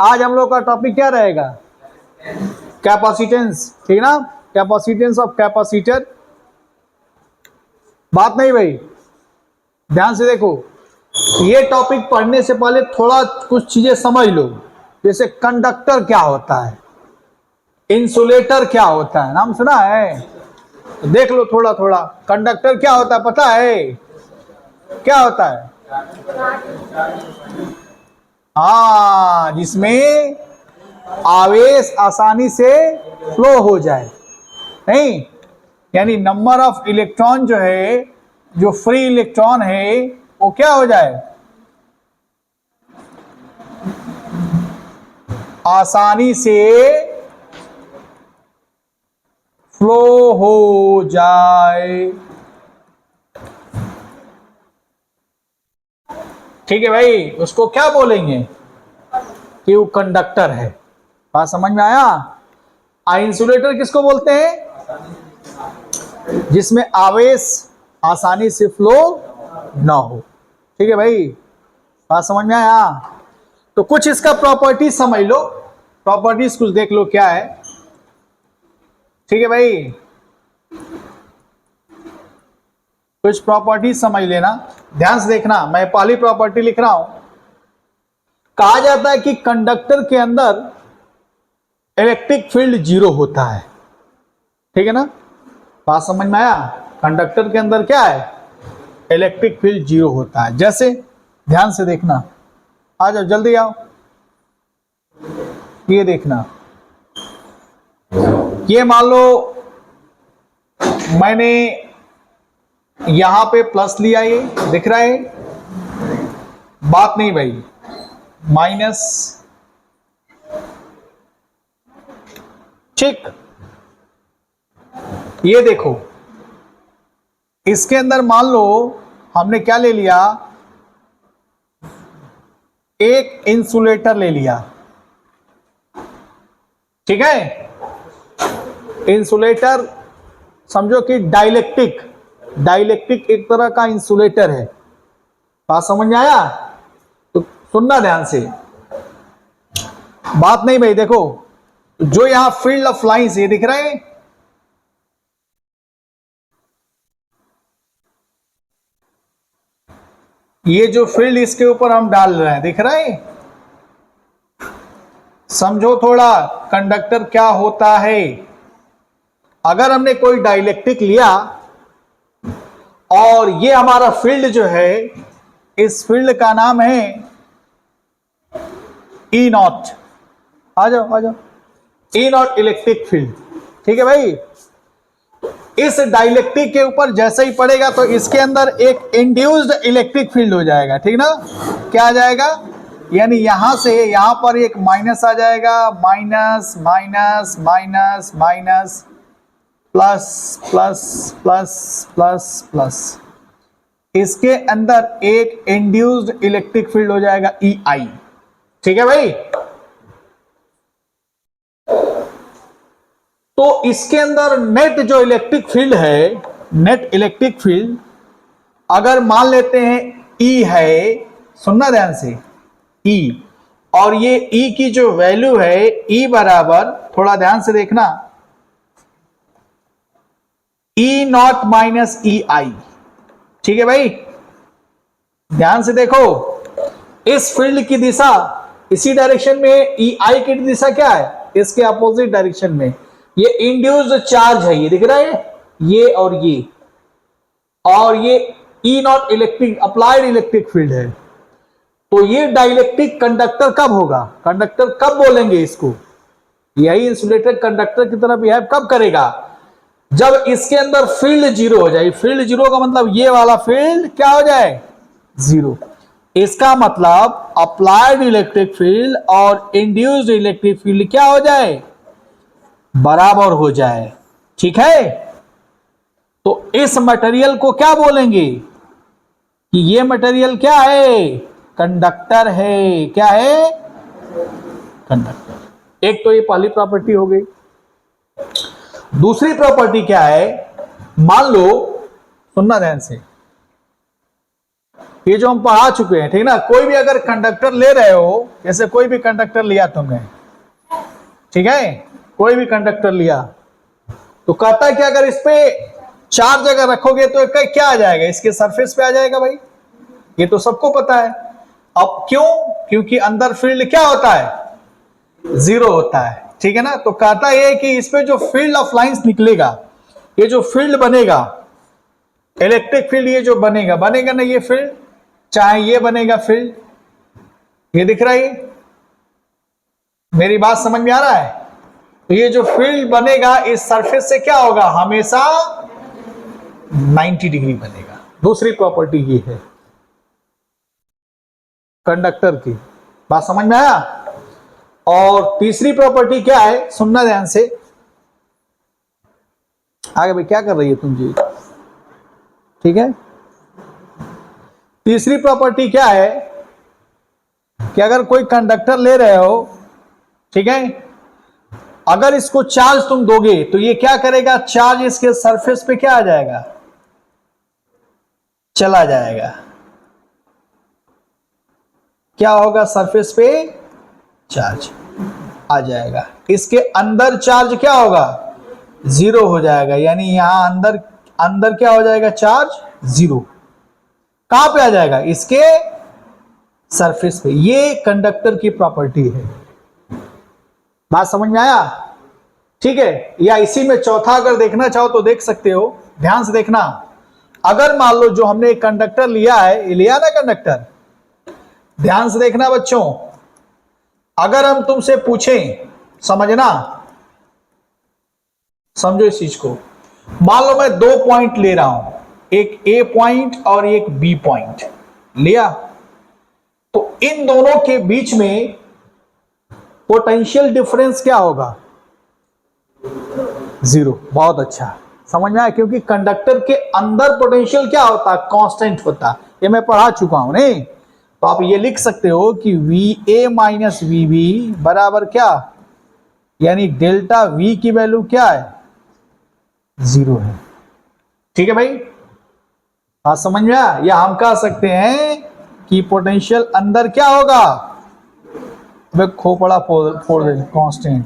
आज हम लोग का टॉपिक क्या रहेगा? कैपेसिटेंस, ठीक ना? Capacitance of capacitor. बात नहीं भाई, ध्यान से देखो, ये टॉपिक पढ़ने से पहले थोड़ा कुछ चीजें समझ लो। जैसे कंडक्टर क्या होता है, इंसुलेटर क्या होता है, नाम सुना है? तो देख लो थोड़ा थोड़ा, कंडक्टर क्या होता है पता है? क्या होता है? हाँ, जिसमें आवेश आसानी से फ्लो हो जाए, नहीं? यानी नंबर ऑफ इलेक्ट्रॉन जो है, जो फ्री इलेक्ट्रॉन है, वो क्या हो जाए? आसानी से फ्लो हो जाए। ठीक है भाई, उसको क्या बोलेंगे? कि वो कंडक्टर है। बात समझ में आया? इंसुलेटर किसको बोलते हैं? जिसमें आवेश आसानी से फ्लो ना हो। ठीक है भाई, बात समझ में आया? तो कुछ इसका प्रॉपर्टीज समझ लो, प्रॉपर्टीज कुछ देख लो क्या है। ठीक है भाई, कुछ प्रॉपर्टीज समझ लेना, ध्यान से देखना। मैं पहली प्रॉपर्टी लिख रहा हूं। कहा जाता है कि कंडक्टर के अंदर इलेक्ट्रिक फील्ड जीरो होता है। ठीक है ना? बात समझ में आया? कंडक्टर के अंदर क्या है? इलेक्ट्रिक फील्ड जीरो होता है। जैसे ध्यान से देखना, आ जाओ जल्दी आओ, ये देखना, ये मान लो मैंने यहां पे प्लस लिया, ये दिख रहा है? बात नहीं भाई, माइनस, ठीक? ये देखो, इसके अंदर मान लो हमने क्या ले लिया? एक इंसुलेटर ले लिया। ठीक है? इंसुलेटर समझो कि डाइलेक्ट्रिक, डाइलेक्ट्रिक एक तरह का इंसुलेटर है। बात समझ में आया? तो सुनना ध्यान से, बात नहीं भाई। देखो, जो यहां फील्ड ऑफ लाइंस ये दिख रहे हैं, ये जो फील्ड इसके ऊपर हम डाल रहे हैं, दिख रहा है? समझो थोड़ा कंडक्टर क्या होता है। अगर हमने कोई डाइलेक्ट्रिक लिया और ये हमारा फील्ड जो है, इस फील्ड का नाम है ई नॉट। आ जाओ आ जाओ, ई नॉट इलेक्ट्रिक फील्ड। ठीक है भाई? इस डाइलेक्ट्रिक के ऊपर जैसे ही पड़ेगा तो इसके अंदर एक इंड्यूस्ड इलेक्ट्रिक फील्ड हो जाएगा। ठीक ना? क्या आ जाएगा? यानी यहां से यहां पर एक माइनस आ जाएगा, minus minus minus minus, plus plus plus plus plus, इसके अंदर एक इंड्यूस्ड इलेक्ट्रिक फील्ड हो जाएगा ई आई। ठीक है भाई? तो इसके अंदर नेट जो इलेक्ट्रिक फील्ड है, नेट इलेक्ट्रिक फील्ड अगर मान लेते हैं ई है, सुनना ध्यान से, ई, और ये ई की जो वैल्यू है, ई बराबर, थोड़ा ध्यान से देखना, ई नॉट माइनस ई आई। ठीक है भाई? ध्यान से देखो, इस फील्ड की दिशा इसी डायरेक्शन में, ई आई की दिशा क्या है? इसके अपोजिट डायरेक्शन में। ये इंड्यूस्ड चार्ज है, ये दिख रहा है, ये और ये E naught electric applied electric field है। तो ये डाइलेक्ट्रिक कंडक्टर कब होगा? कंडक्टर कब बोलेंगे इसको? यही इंसुलेटर कंडक्टर की तरह बिहेव कब करेगा? जब इसके अंदर फील्ड जीरो हो जाए। फील्ड जीरो का मतलब ये वाला फील्ड क्या हो जाए? जीरो। इसका मतलब अप्लाइड इलेक्ट्रिक फील्ड और इंड्यूस्ड इलेक्ट्रिक फील्ड क्या हो जाए? बराबर हो जाए। ठीक है? तो इस मटेरियल को क्या बोलेंगे? कि ये मटेरियल क्या है? कंडक्टर है। क्या है? कंडक्टर। एक तो ये पहली प्रॉपर्टी हो गई। दूसरी प्रॉपर्टी क्या है? मान लो, सुनना ध्यान से, ये जो हम पढ़ा चुके हैं, ठीक ना। कोई भी अगर कंडक्टर ले रहे हो, जैसे कोई भी कंडक्टर लिया तुमने, ठीक है, कोई भी कंडक्टर लिया, तो कहता है कि अगर इस पे चार्ज अगर रखोगे तो क्या आ जाएगा, इसके सरफेस पे आ जाएगा भाई, ये तो सबको पता है। अब क्यों? क्योंकि अंदर फील्ड क्या होता है, जीरो होता है, ठीक है ना। तो कहता है कि इस पे जो फील्ड ऑफ लाइंस निकलेगा, ये जो फील्ड बनेगा, इलेक्ट्रिक फील्ड, ये जो बनेगा ना, ये फील्ड, चाहे ये बनेगा फील्ड, ये दिख रहा है, मेरी बात समझ में आ रहा है। तो ये जो फील्ड बनेगा इस सरफेस से क्या होगा, हमेशा 90 डिग्री बनेगा। दूसरी प्रॉपर्टी ये है कंडक्टर की, बात समझ में आया। और तीसरी प्रॉपर्टी क्या है, सुनना ध्यान से। आगे भाई क्या कर रही है तुम जी, ठीक है। तीसरी प्रॉपर्टी क्या है कि अगर कोई कंडक्टर ले रहे हो, ठीक है, अगर इसको चार्ज तुम दोगे तो ये क्या करेगा, चार्ज इसके सरफेस पे क्या आ जाएगा, चला जाएगा। क्या होगा, सरफेस पे चार्ज आ जाएगा, इसके अंदर चार्ज क्या होगा, जीरो हो जाएगा। यानी यहां अंदर अंदर क्या हो जाएगा, चार्ज जीरो। कहां पे आ जाएगा, इसके सरफेस पे। ये कंडक्टर की प्रॉपर्टी है, बात समझ में आया, ठीक है। या इसी में चौथा अगर देखना चाहो तो देख सकते हो, ध्यान से देखना। अगर मान लो जो हमने एक कंडक्टर लिया है, ये लिया ना कंडक्टर, ध्यान से देखना बच्चों। अगर हम तुमसे पूछें, समझना, समझो इस चीज को। मान लो मैं 2 पॉइंट ले रहा हूं, एक ए पॉइंट और एक बी पॉइंट लिया, तो इन दोनों के बीच में पोटेंशियल डिफरेंस क्या होगा, जीरो। बहुत अच्छा, समझ में आया। क्योंकि कंडक्टर के अंदर पोटेंशियल क्या होता है, कांस्टेंट होता है। ये मैं पढ़ा चुका हूं नहीं। तो आप ये लिख सकते हो कि V A minus V B बराबर क्या, यानी डेल्टा वी की वैल्यू क्या है, जीरो है, ठीक है भाई। बात समझ में आया। या हम कह सकते हैं कि पोटेंशियल अंदर क्या होगा, वे खोपड़ा फोड़ दे, कांस्टेंट।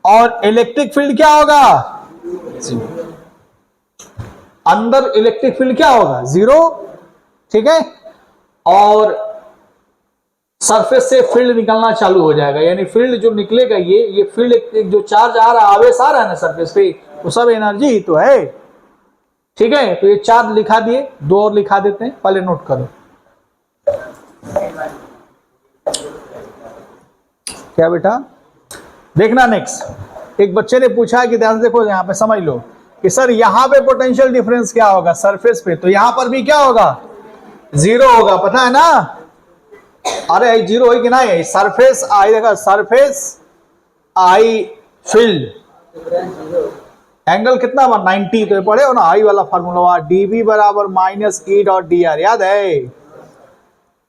और इलेक्ट्रिक फील्ड क्या होगा, जीरो। अंदर इलेक्ट्रिक फील्ड क्या होगा, जीरो, ठीक है। और सरफेस से फील्ड निकलना चालू हो जाएगा, यानी फील्ड जो निकलेगा, ये फील्ड एक जो चार्ज आ रहा है, आवेश आ रहा है ना सरफेस पे, वो सब एनर्जी ही तो है, ठीक है। तो ये चार्ज लिखा दिए, 2 और लिखा देते हैं, पहले नोट करो। क्या बेटा, देखना नेक्स्ट। एक बच्चे ने पूछा कि ध्यान से देखो, यहां पे समझ लो कि सर यहां पे पोटेंशियल डिफरेंस क्या होगा सरफेस पे, तो यहां पर भी क्या होगा, जीरो होगा, पता है ना। अरे जीरो है कि नहीं है, सरफेस आई, देखा सरफेस आई फील्ड एंगल कितना बा 90, तो पढ़े हो ना आई वाला फार्मूला, डीबी बराबर minus E dot D R, याद है।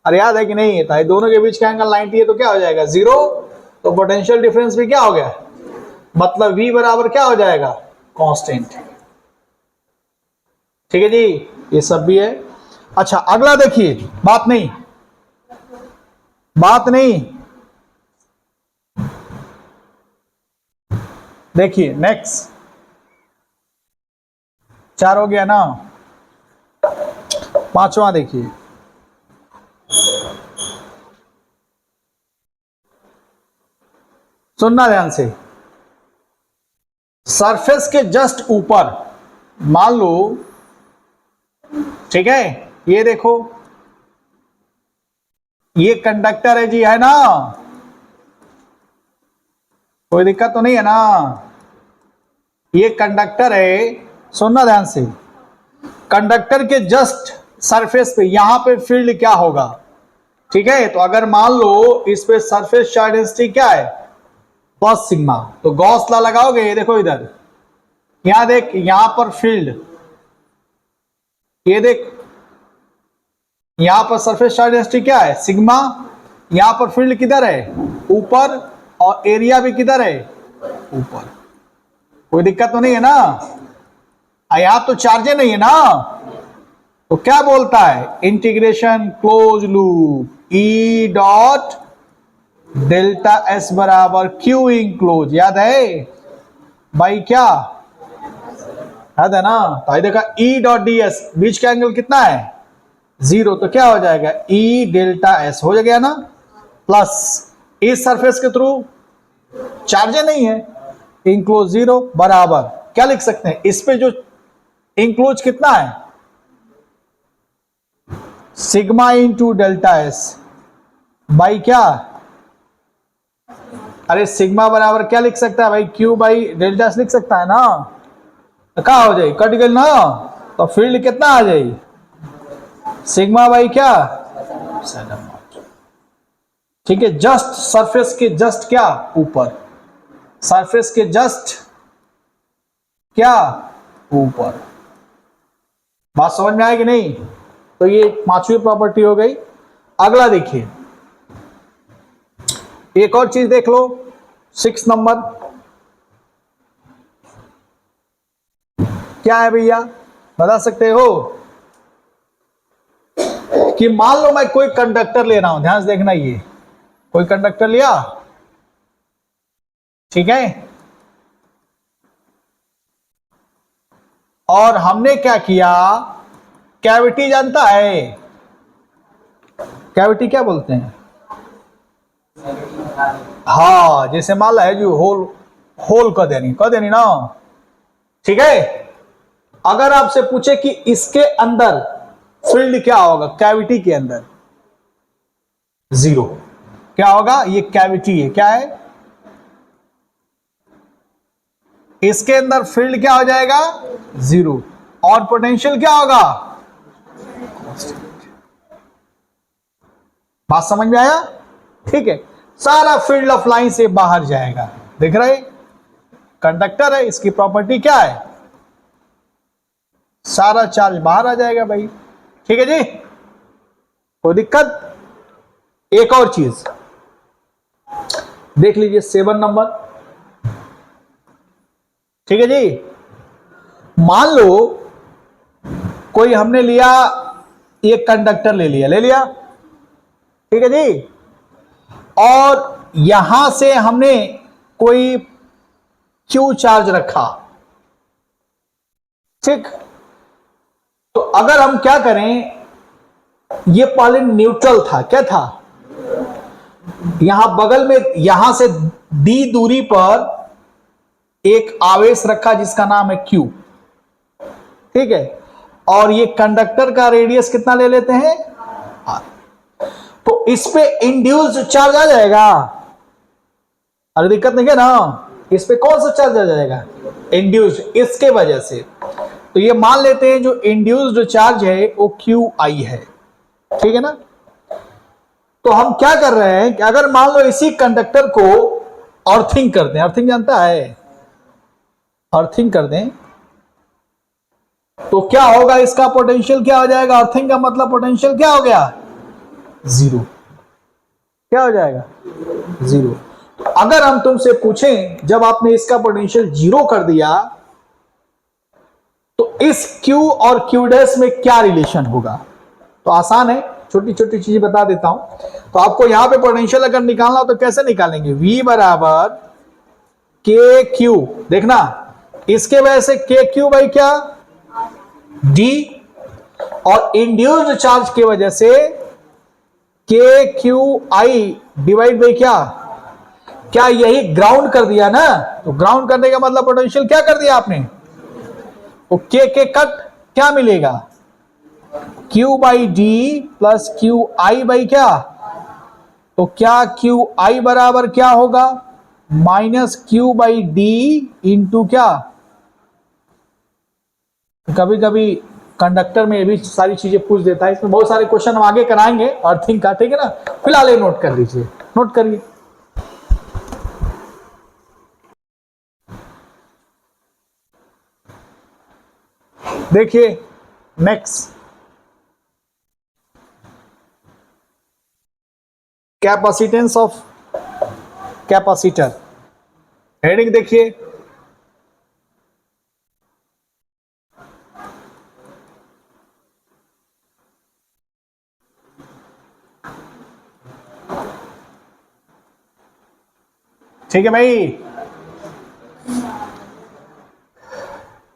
अरे याद है कि नहीं, तो दोनों के बीच का एंगल 90 है, तो क्या हो जाएगा, जीरो। तो पोटेंशियल डिफरेंस भी क्या हो गया, मतलब V बराबर क्या हो जाएगा, कांस्टेंट, ठीक है जी। ये सब भी है। अच्छा अगला देखिए, बात नहीं, देखिए नेक्स्ट। 4 हो गया ना, 5वां देखिए। सुनना ध्यान से। सरफेस के जस्ट ऊपर मान लो, ठीक है, ये देखो, ये कंडक्टर है जी, है ना, कोई दिक्कत तो नहीं है ना। ये कंडक्टर है, सुनना ध्यान से। कंडक्टर के जस्ट सरफेस पे यहां पे फील्ड क्या होगा, ठीक है। तो अगर मान लो इस पे सरफेस चार्ज डेंसिटी क्या है, कॉस सिग्मा, तो गॉस लॉ लगाओगे। ये देखो इधर, यहां देख, यहां पर फील्ड, ये देख, यहां पर सरफेस चार्ज डेंसिटी क्या है, सिग्मा। यहां पर फील्ड किधर है, ऊपर, और एरिया भी किधर है, ऊपर। कोई दिक्कत तो नहीं है ना, यहां तो चार्जे नहीं है ना, तो क्या बोलता है, integration close loop E dot delta S बराबर क्यू इंक्लोज, याद है भाई, क्या याद है ना। तो आई देखा ई डॉट डी एस, बीच का एंगल कितना है 0, तो क्या हो जाएगा ई डेल्टा एस हो गया ना, प्लस इस सरफेस के थ्रू चार्ज नहीं है इंक्लोज 0 बराबर क्या लिख सकते हैं, इस पे जो इंक्लोज कितना है sigma into delta S by क्या, अरे सिग्मा बराबर क्या लिख सकता है भाई, क्यू बाई डेल्टा एस लिख सकता है ना। तो क्या हो जाए, कट गई ना, तो फील्ड कितना आ जाए सिग्मा बाई क्या, ठीक है, जस्ट सरफेस के जस्ट क्या ऊपर, सरफेस के जस्ट क्या ऊपर। बात समझ में आएगी नहीं। तो ये 5वीं प्रॉपर्टी हो गई। अगला देखिए, एक और चीज देख लो, 6 नंबर क्या है भैया, बता सकते हो कि मान लो मैं कोई कंडक्टर ले रहा हूं, ध्यान से देखना, ये कोई कंडक्टर लिया, ठीक है, और हमने क्या किया, कैविटी जानता है, कैविटी क्या बोलते हैं, हाँ, जैसे मान लो है जो होल, होल कर देनी ना, ठीक है। अगर आपसे पूछे कि इसके अंदर फील्ड क्या होगा, कैविटी के अंदर 0, क्या होगा, ये कैविटी है, क्या है, इसके अंदर फील्ड क्या हो जाएगा 0, और पोटेंशियल क्या होगा, बात समझ में आया, ठीक है। सारा फील्ड ऑफ लाइन से बाहर जाएगा, देख रहे, कंडक्टर है, इसकी प्रॉपर्टी क्या है, सारा चार्ज बाहर आ जाएगा भाई, ठीक है जी, कोई दिक्कत। एक और चीज देख लीजिए, 7 नंबर, ठीक है जी, मान लो कोई हमने लिया, एक कंडक्टर ले लिया, ठीक है जी, और यहां से हमने कोई क्यू चार्ज रखा, ठीक, तो अगर हम क्या करें, ये पहले न्यूट्रल था, क्या था, यहां बगल में, यहां से डी दूरी पर एक आवेश रखा जिसका नाम है क्यू, ठीक है, और ये कंडक्टर का रेडियस कितना ले लेते हैं आर, तो इस पे इंड्यूस्ड चार्ज आ जाएगा, अरे दिक्कत नहीं है ना, इस पे कौन सा चार्ज आ जाएगा, इंड्यूस्ड, इसके वजह से। तो ये मान लेते हैं जो इंड्यूस्ड चार्ज है वो क्यू आई है, ठीक है ना। तो हम क्या कर रहे हैं कि अगर मान लो इसी कंडक्टर को अर्थिंग कर दें, अर्थिंग जानता है, अर्थिंग कर दें, तो क्या होगा, इसका पोटेंशियल क्या हो जाएगा, अर्थिंग का मतलब पोटेंशियल क्या हो गया 0, क्या हो जाएगा 0। अगर हम तुमसे पूछें, जब आपने इसका पोटेंशियल 0 कर दिया, तो इस Q और Q डैश में क्या रिलेशन होगा, तो आसान है, छोटी छोटी चीजें बता देता हूं। तो आपको यहां पे पोटेंशियल अगर निकालना हो तो कैसे निकालेंगे, V बराबर के क्यू, देखना इसके वजह से के क्यू बाई क्या D, और इंड्यूस्ड चार्ज की वजह से के क्यू आई डिवाइड बाई क्या यही ग्राउंड कर दिया ना, तो ग्राउंड करने का मतलब पोटेंशियल क्या कर दिया आपने, तो के कट क्या मिलेगा, Q by D plus Q I by क्या, तो क्या क्यू आई बराबर क्या होगा, minus Q by D into क्या। कभी कभी कंडक्टर में ये भी सारी चीजें पूछ देता है, इसमें बहुत सारे क्वेश्चन हम आगे कराएंगे अर्थिंग का, ठीक है ना, फिलहाल ये नोट कर लीजिए, नोट करिए। देखिए next, capacitance of capacitor, heading देखिए, ठीक है भाई।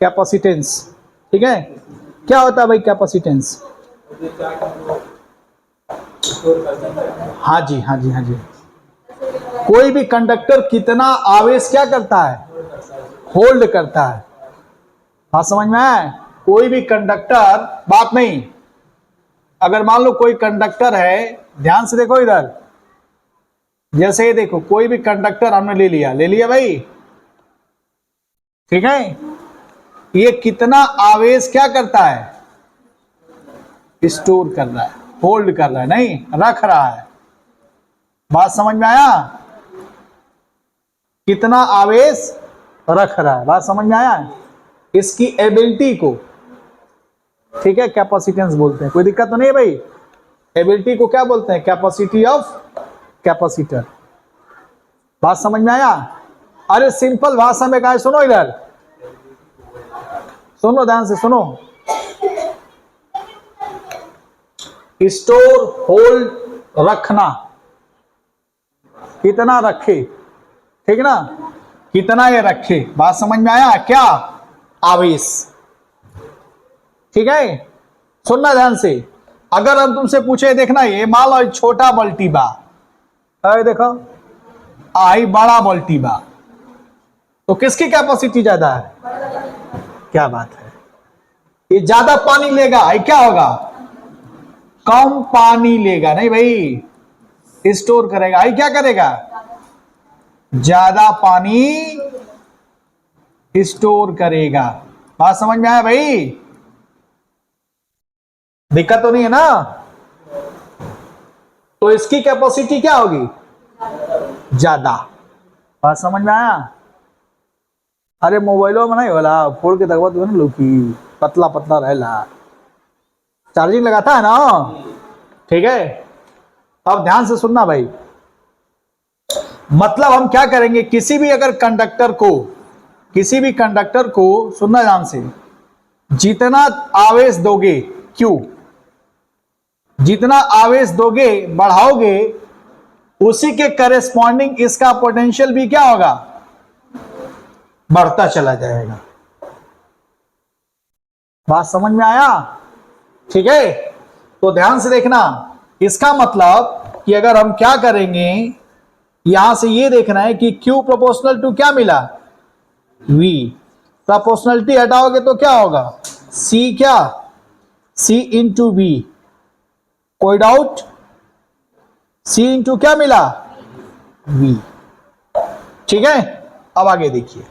कैपेसिटेंस, ठीक है, क्या होता है भाई कैपेसिटेंस? हाँ जी, हाँ जी, हाँ जी। कोई भी कंडक्टर कितना आवेश क्या करता है? होल्ड करता है। हाँ, समझ में आया? कोई भी कंडक्टर, बात नहीं, अगर मान लो कोई कंडक्टर है, ध्यान से देखो इधर, जैसे ये देखो, कोई भी कंडक्टर हमने ले लिया भाई, ठीक है, ये कितना आवेश क्या करता है? स्टोर कर रहा है, होल्ड कर रहा है, नहीं रख रहा है। बात समझ में आया? कितना आवेश रख रहा है, बात समझ में आया? इसकी एबिलिटी को, ठीक है, कैपेसिटेंस बोलते हैं। कोई दिक्कत तो नहीं है भाई? एबिलिटी को क्या बोलते हैं? Capacity of capacitor. बात समझ में आया? अरे सिंपल भाषा में कहा है, सुनो इधर, सुनो ध्यान से सुनो। स्टोर, होल्ड, रखना, कितना रखे, ठीक ना, कितना ये रखे। बात समझ में आया? क्या? आवेश, ठीक है। सुनना ध्यान से, अगर हम तुमसे पूछे, देखना ये मान लो छोटा बल्टी बा, अरे देखो आई बड़ा बल्टी बा, तो किसकी कैपेसिटी ज्यादा है? क्या बात है, ये ज्यादा पानी लेगा, आई क्या होगा? कम पानी लेगा, नहीं भाई, स्टोर करेगा, आई क्या करेगा? ज्यादा पानी स्टोर करेगा। बात समझ में आया भाई? दिक्कत तो नहीं है ना? तो इसकी कैपेसिटी क्या होगी? ज्यादा। बात समझ में आया? अरे मोबाइलों में नहीं होला, फोड़ के दगवा तो ना लोकी, पतला पतला रहेला, चार्जिंग लगाता है ना, ठीक है। अब ध्यान से सुनना भाई, मतलब हम क्या करेंगे, किसी भी अगर कंडक्टर को, किसी भी कंडक्टर को, सुनना ध्यान से, जितना आवेश दोगे, क्यू, जितना आवेश दोगे, बढ़ाओगे, उसी के करेस्पॉन्डिंग इसका पोटेंशियल भी क्या होगा? बढ़ता चला जाएगा। बात समझ में आया? ठीक है, तो ध्यान से देखना, इसका मतलब कि अगर हम क्या करेंगे, यहां से ये देखना है कि Q प्रोपोर्शनल टू क्या मिला? V। प्रोपोर्शनलिटी हटाओगे तो क्या होगा? C, क्या? C into V। कोई डाउट? C इंटू क्या मिला? V। ठीक है, अब आगे देखिए,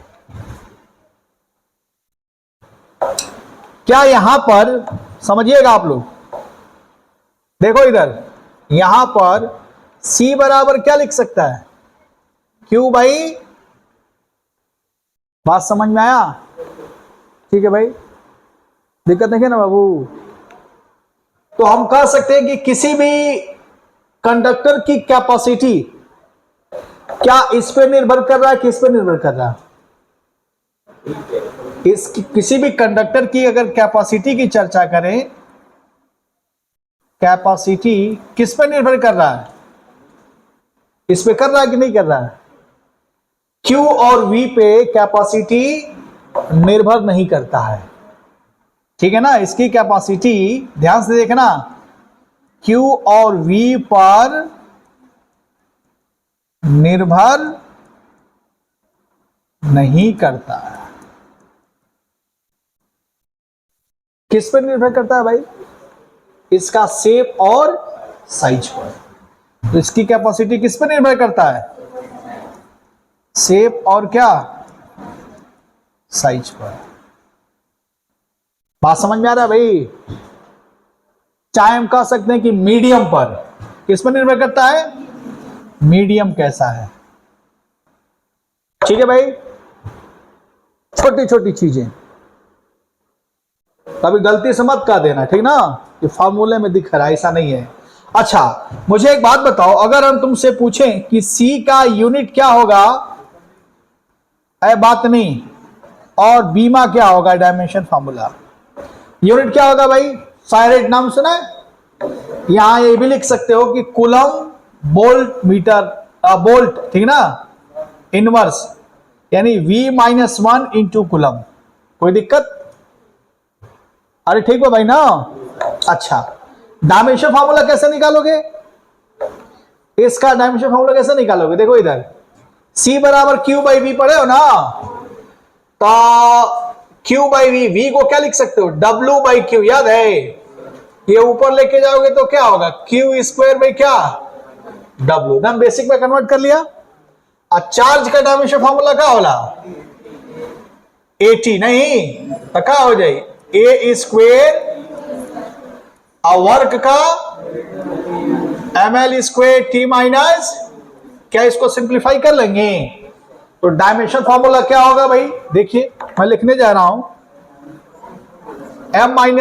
क्या यहां पर समझिएगा आप लोग, देखो इधर, यहां पर C बराबर क्या लिख सकता है? Q भाई। बात समझ में आया? ठीक है भाई, दिक्कत नहीं है ना बाबू? तो हम कह सकते हैं कि किसी भी कंडक्टर की कैपेसिटी क्या इस पे निर्भर कर रहा है, किस पे निर्भर कर रहा है? किसी भी कंडक्टर की अगर कैपेसिटी की चर्चा करें, कैपेसिटी किस पे निर्भर कर रहा है? इस पे कर रहा है कि नहीं कर रहा है? Q और V पे कैपेसिटी निर्भर नहीं करता है, ठीक है ना। इसकी कैपेसिटी ध्यान से देखना, Q और V पर निर्भर नहीं करता है। किस पर निर्भर करता है भाई? इसका शेप और साइज पर। तो इसकी कैपेसिटी किस पर निर्भर करता है? शेप और क्या? साइज पर। बात समझ में आ रहा है भाई? चाहे हम कह सकते हैं कि मीडियम पर, किस पर निर्भर करता है? मीडियम कैसा है, ठीक है भाई। छोटी छोटी चीजें कभी गलती से मत कह देना, ठीक ना, ये फार्मूले में दिख रहा है, ऐसा नहीं है। अच्छा, मुझे एक बात बताओ, अगर हम तुमसे पूछें कि C का यूनिट क्या होगा, बात नहीं, और बीमा क्या होगा, डायमेंशन फार्मूला, यूनिट क्या होगा भाई? फारेड नाम सुना है? यहां ये भी लिख सकते हो कि कूलम बोल्ट मीटर, बोल्ट, ठीक ना, इनवर्स, यानी V-1 इंटू कुलम। कोई दिक्कत? अरे ठीक है भाई ना। अच्छा, डायमेंशन फॉर्मूला कैसे निकालोगे? इसका डायमेंशन फॉर्मूला कैसे निकालोगे? देखो इधर, C बराबर Q बाई V पढ़े हो ना, तो Q बाई V, V को क्या लिख सकते हो? W बाई Q, याद है? ये ऊपर लेके जाओगे तो क्या होगा? Q स्क्वायर बाई क्या? W। एकदम बेसिक में कन्वर्ट कर लिया। और चार्ज का डायमेंशन फॉर्मूला क्या होला? AT नहीं तो क्या हो जाए? A स्क्वायर वर्क का ml स्क्वायर T माइनस, क्या इसको सिंप्लीफाई कर लेंगे तो डायमेंशन फॉर्मूला क्या होगा भाई? देखिए मैं लिखने जा रहा हूं, M-1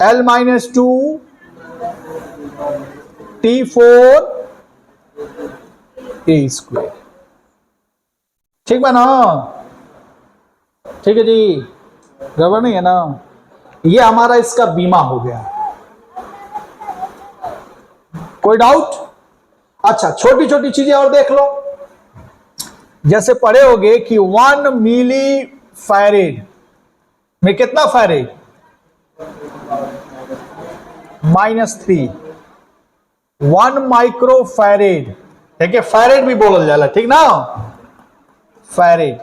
L-2 T4 A square. ठीक है ना? ठीक है जी, गड़बड़ नहीं है ना? ये हमारा इसका बीमा हो गया। कोई डाउट? अच्छा, छोटी छोटी चीजें और देख लो। जैसे पढ़े होगे कि 1 मिली फैरेड में कितना फैरेड? -3। 1 माइक्रो फैरेड, ठीक है, फैरेड भी बोल जाला, ठीक ना? फैरेड,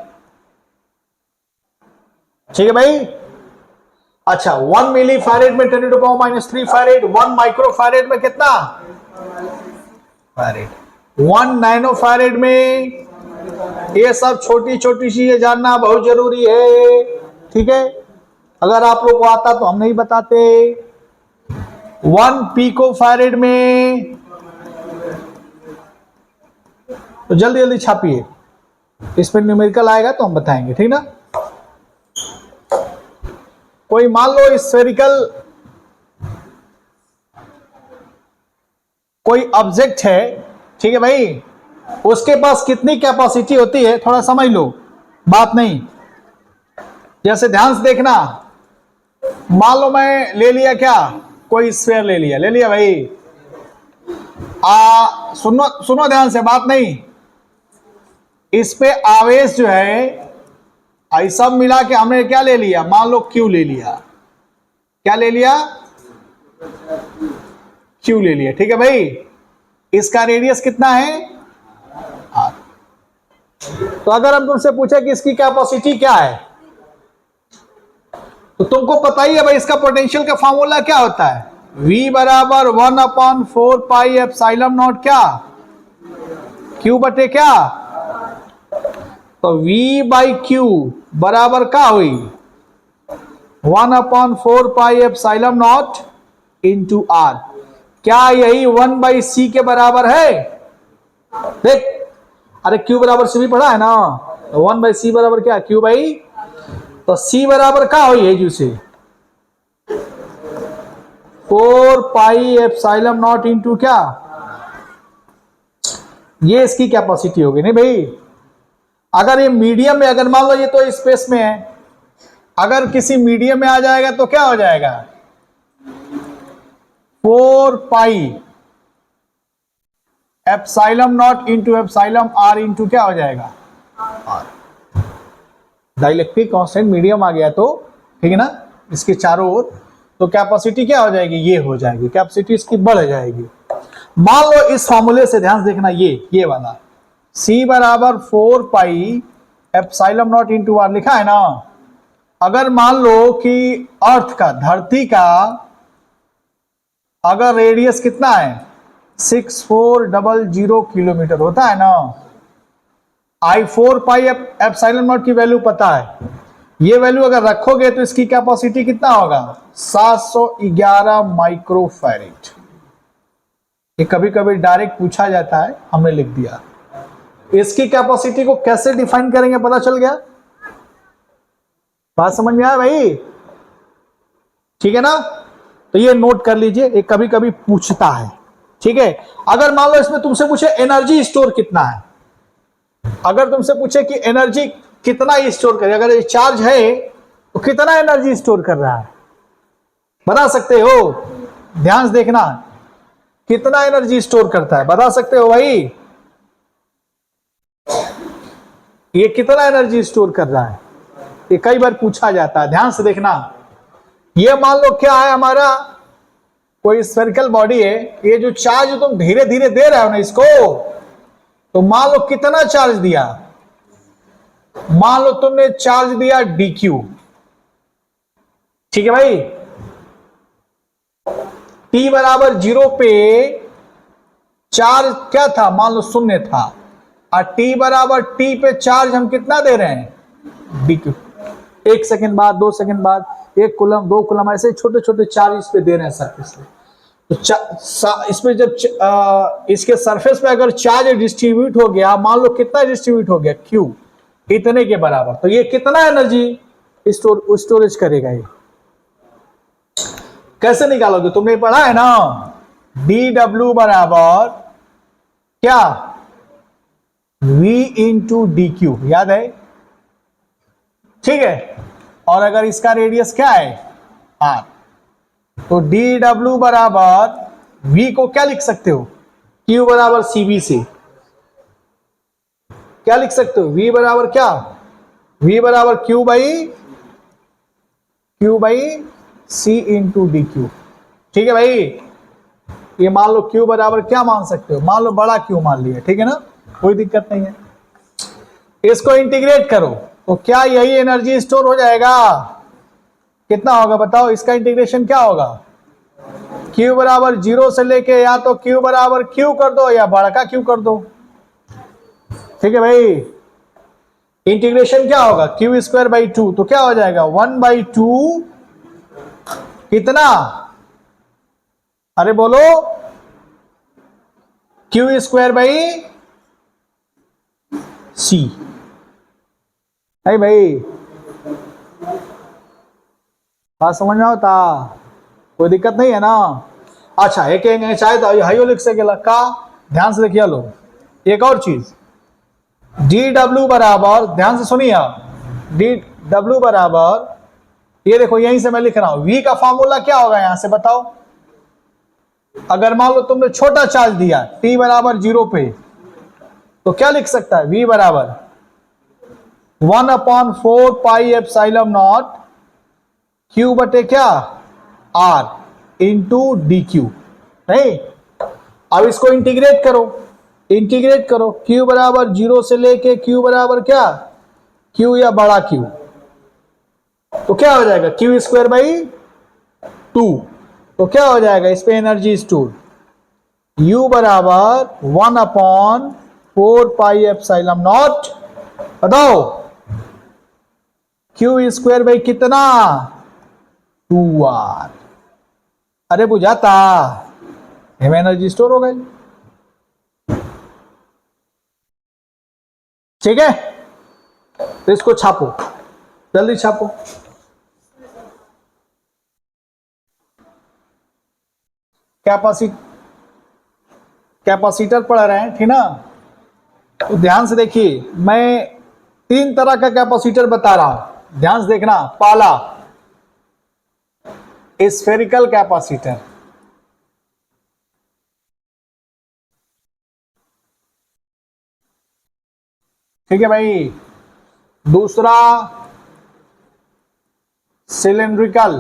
ठीक है भाई। अच्छा, 1 मिली फैरेड में 10⁻³ फैरेड, 1 माइक्रो फैरेड में कितना फैरेड, 1 नैनो फैरेड में। ये सब छोटी छोटी चीजें जानना बहुत जरूरी है, ठीक है? अगर आप लोग को आता तो हम नहीं बताते। 1 पीको फैरेड में, तो जल्दी जल्दी छापिए, इसमें न्यूमेरिकल आएगा तो हम बताएंगे, ठीक ना? कोई मान लो स्फेरिकल कोई ऑब्जेक्ट है, ठीक है भाई, उसके पास कितनी कैपेसिटी होती है थोड़ा समझ लो, बात नहीं। जैसे ध्यान से देखना, मान लो मैं ले लिया क्या, कोई स्फीयर ले लिया भाई। सुनो सुनो ध्यान से, बात नहीं। इस पे आवेश जो है, सब मिला के हमने क्या ले लिया, मान लो Q ले लिया। क्या ले लिया? Q ले लिया, ठीक है भाई। इसका रेडियस कितना है? R। तो अगर हम तुमसे पूछे कि इसकी कैपेसिटी क्या है, तो तुमको पता ही है भाई, इसका पोटेंशियल का फॉर्मूला क्या होता है? V बराबर 1/4 पाई एप्सिलॉन नॉट क्या? Q बटे क्या? तो V बाई Q बराबर क्या हुई? 1/4 पाई एप्सिलॉन नॉट इंटू R। क्या यही 1/c के बराबर है? देख, अरे Q बराबर C भी पढ़ा है ना, तो 1/c बराबर क्या? Q बाई, तो C बराबर क्या हुई है जू से? 4 पाई एप्सिलॉन नॉट इंटू क्या? ये इसकी कैपेसिटी होगी। नहीं भाई, अगर ये मीडियम में, अगर मान लो ये तो स्पेस में है, अगर किसी मीडियम में आ जाएगा तो क्या हो जाएगा? 4 pi epsilon not into epsilon R into क्या हो जाएगा? R। डाइलेक्ट्रिक कांस्टेंट मीडियम आ गया तो, ठीक है ना, इसके चारों ओर, तो कैपेसिटी क्या हो जाएगी? ये हो जाएगी, कैपेसिटी इसकी बढ़ जाएगी। मान लो इस फॉर्मूले से ध्यान से देखना, ये वाला C बराबर 4 pi epsilon not into R लिखा है ना। अगर मान लो कि अर्थ का, धरती का अगर रेडियस कितना है, 6400 किलोमीटर होता है ना, I4 पाई एप्सिलॉन नॉट की वैल्यू पता है, ये वैल्यू अगर रखोगे तो इसकी कैपेसिटी कितना होगा? 711 माइक्रो फैरेड। ये कभी कभी डायरेक्ट पूछा जाता है, हमने लिख दिया। इसकी कैपेसिटी को कैसे डिफाइन करेंगे पता चल गया? बात समझ में आया भाई? ठीक है ना? तो ये नोट कर लीजिए, ये कभी कभी पूछता है, ठीक है? अगर मान लो इसमें तुमसे पूछे एनर्जी स्टोर कितना है, अगर तुमसे पूछे कि एनर्जी कितना स्टोर करे, अगर ये चार्ज है तो कितना एनर्जी स्टोर कर रहा है, बता सकते हो? ध्यान से देखना, कितना एनर्जी स्टोर करता है, बता सकते हो भाई? ये कितना एनर्जी स्टोर कर रहा है, ये कई बार पूछा जाता है, ध्यान से देखना। ये मान लो क्या है, हमारा कोई स्फेरिकल बॉडी है, ये जो चार्ज तुम धीरे धीरे दे रहे हो ना इसको, तो मान लो कितना चार्ज दिया, मान लो तुमने चार्ज दिया dq, ठीक है भाई। t बराबर 0 पे चार्ज क्या था, मान लो 0 था, और t बराबर t पे चार्ज हम कितना दे रहे हैं, dq। 1 सेकंड बाद, 2 सेकंड बाद, 1 कूलम, 2 कूलम, ऐसे छोटे छोटे चार्ज इस पे दे रहे हैं सरफेस पे। तो इसमें जब इसके सरफेस पे अगर चार्ज डिस्ट्रीब्यूट हो गया, मान लो कितना डिस्ट्रीब्यूट हो गया, q इतने के बराबर, तो ये कितना एनर्जी स्टोरेज करेगा, ये कैसे निकालोगे, तुमने पढ़ा है ना, dw बराबर क्या, v इंटू डी क्यू, याद है, ठीक है। और अगर इसका रेडियस क्या है, r, तो dw बराबर v को क्या लिख सकते हो, q बराबर cv से क्या लिख सकते हो, v बराबर क्या, v बराबर q by c into D Q, ठीक है भाई। ये मान लो q बराबर क्या मान सकते हो, मान लो बड़ा q मान लिया, ठीक है ना, कोई दिक्कत नहीं है। इसको इंटीग्रेट करो तो क्या यही एनर्जी स्टोर हो जाएगा, कितना होगा बताओ, इसका इंटीग्रेशन क्या होगा, q बराबर 0 से लेके या तो q बराबर q कर दो या बड़ा q कर दो, ठीक है भाई। इंटीग्रेशन क्या होगा, क्यू स्क्वायर बाई 2, तो क्या हो जाएगा 1/2 कितना, अरे बोलो, क्यू स्क्वायर बाई सी, भाई बात समझ में आता, कोई दिक्कत नहीं है ना। अच्छा एक चाहे तो हाइयो लिख सकेला का, ध्यान से देखिए लो, एक और चीज, dw बराबर, ध्यान से सुनिए आप, dw बराबर, ये देखो यहीं से मैं लिख रहा हूं, v का फॉर्मूला क्या होगा यहां से बताओ, अगर मान लो तुमने छोटा चार्ज दिया t बराबर 0 पे, तो क्या लिख सकता है, v बराबर 1/4 पाई एप्सिलॉन नॉट q बटे क्या, r इंटू डी क्यू, नहीं। अब इसको इंटीग्रेट करो, q बराबर 0 से लेके q बराबर क्या, q या बड़ा q, तो क्या हो जाएगा, क्यू स्क्वायर बाई 2, तो क्या हो जाएगा इस पे एनर्जी स्टोर, u बराबर 1/4 पाई एप्सिलॉन नॉट, बताओ क्यू स्क्वायर बाई कितना, 2r, अरे बुझाता, एनर्जी स्टोर हो गई, ठीक है। तो इसको छापो, जल्दी छापो, कैपेसिटर पढ़ रहे हैं, ठीक ना, तो ध्यान से देखिए, मैं 3 तरह का कैपेसिटर बता रहा हूं, ध्यान से देखना। पहला स्फेरिकल कैपेसिटर, ठीक है भाई। दूसरा सिलेंड्रिकल,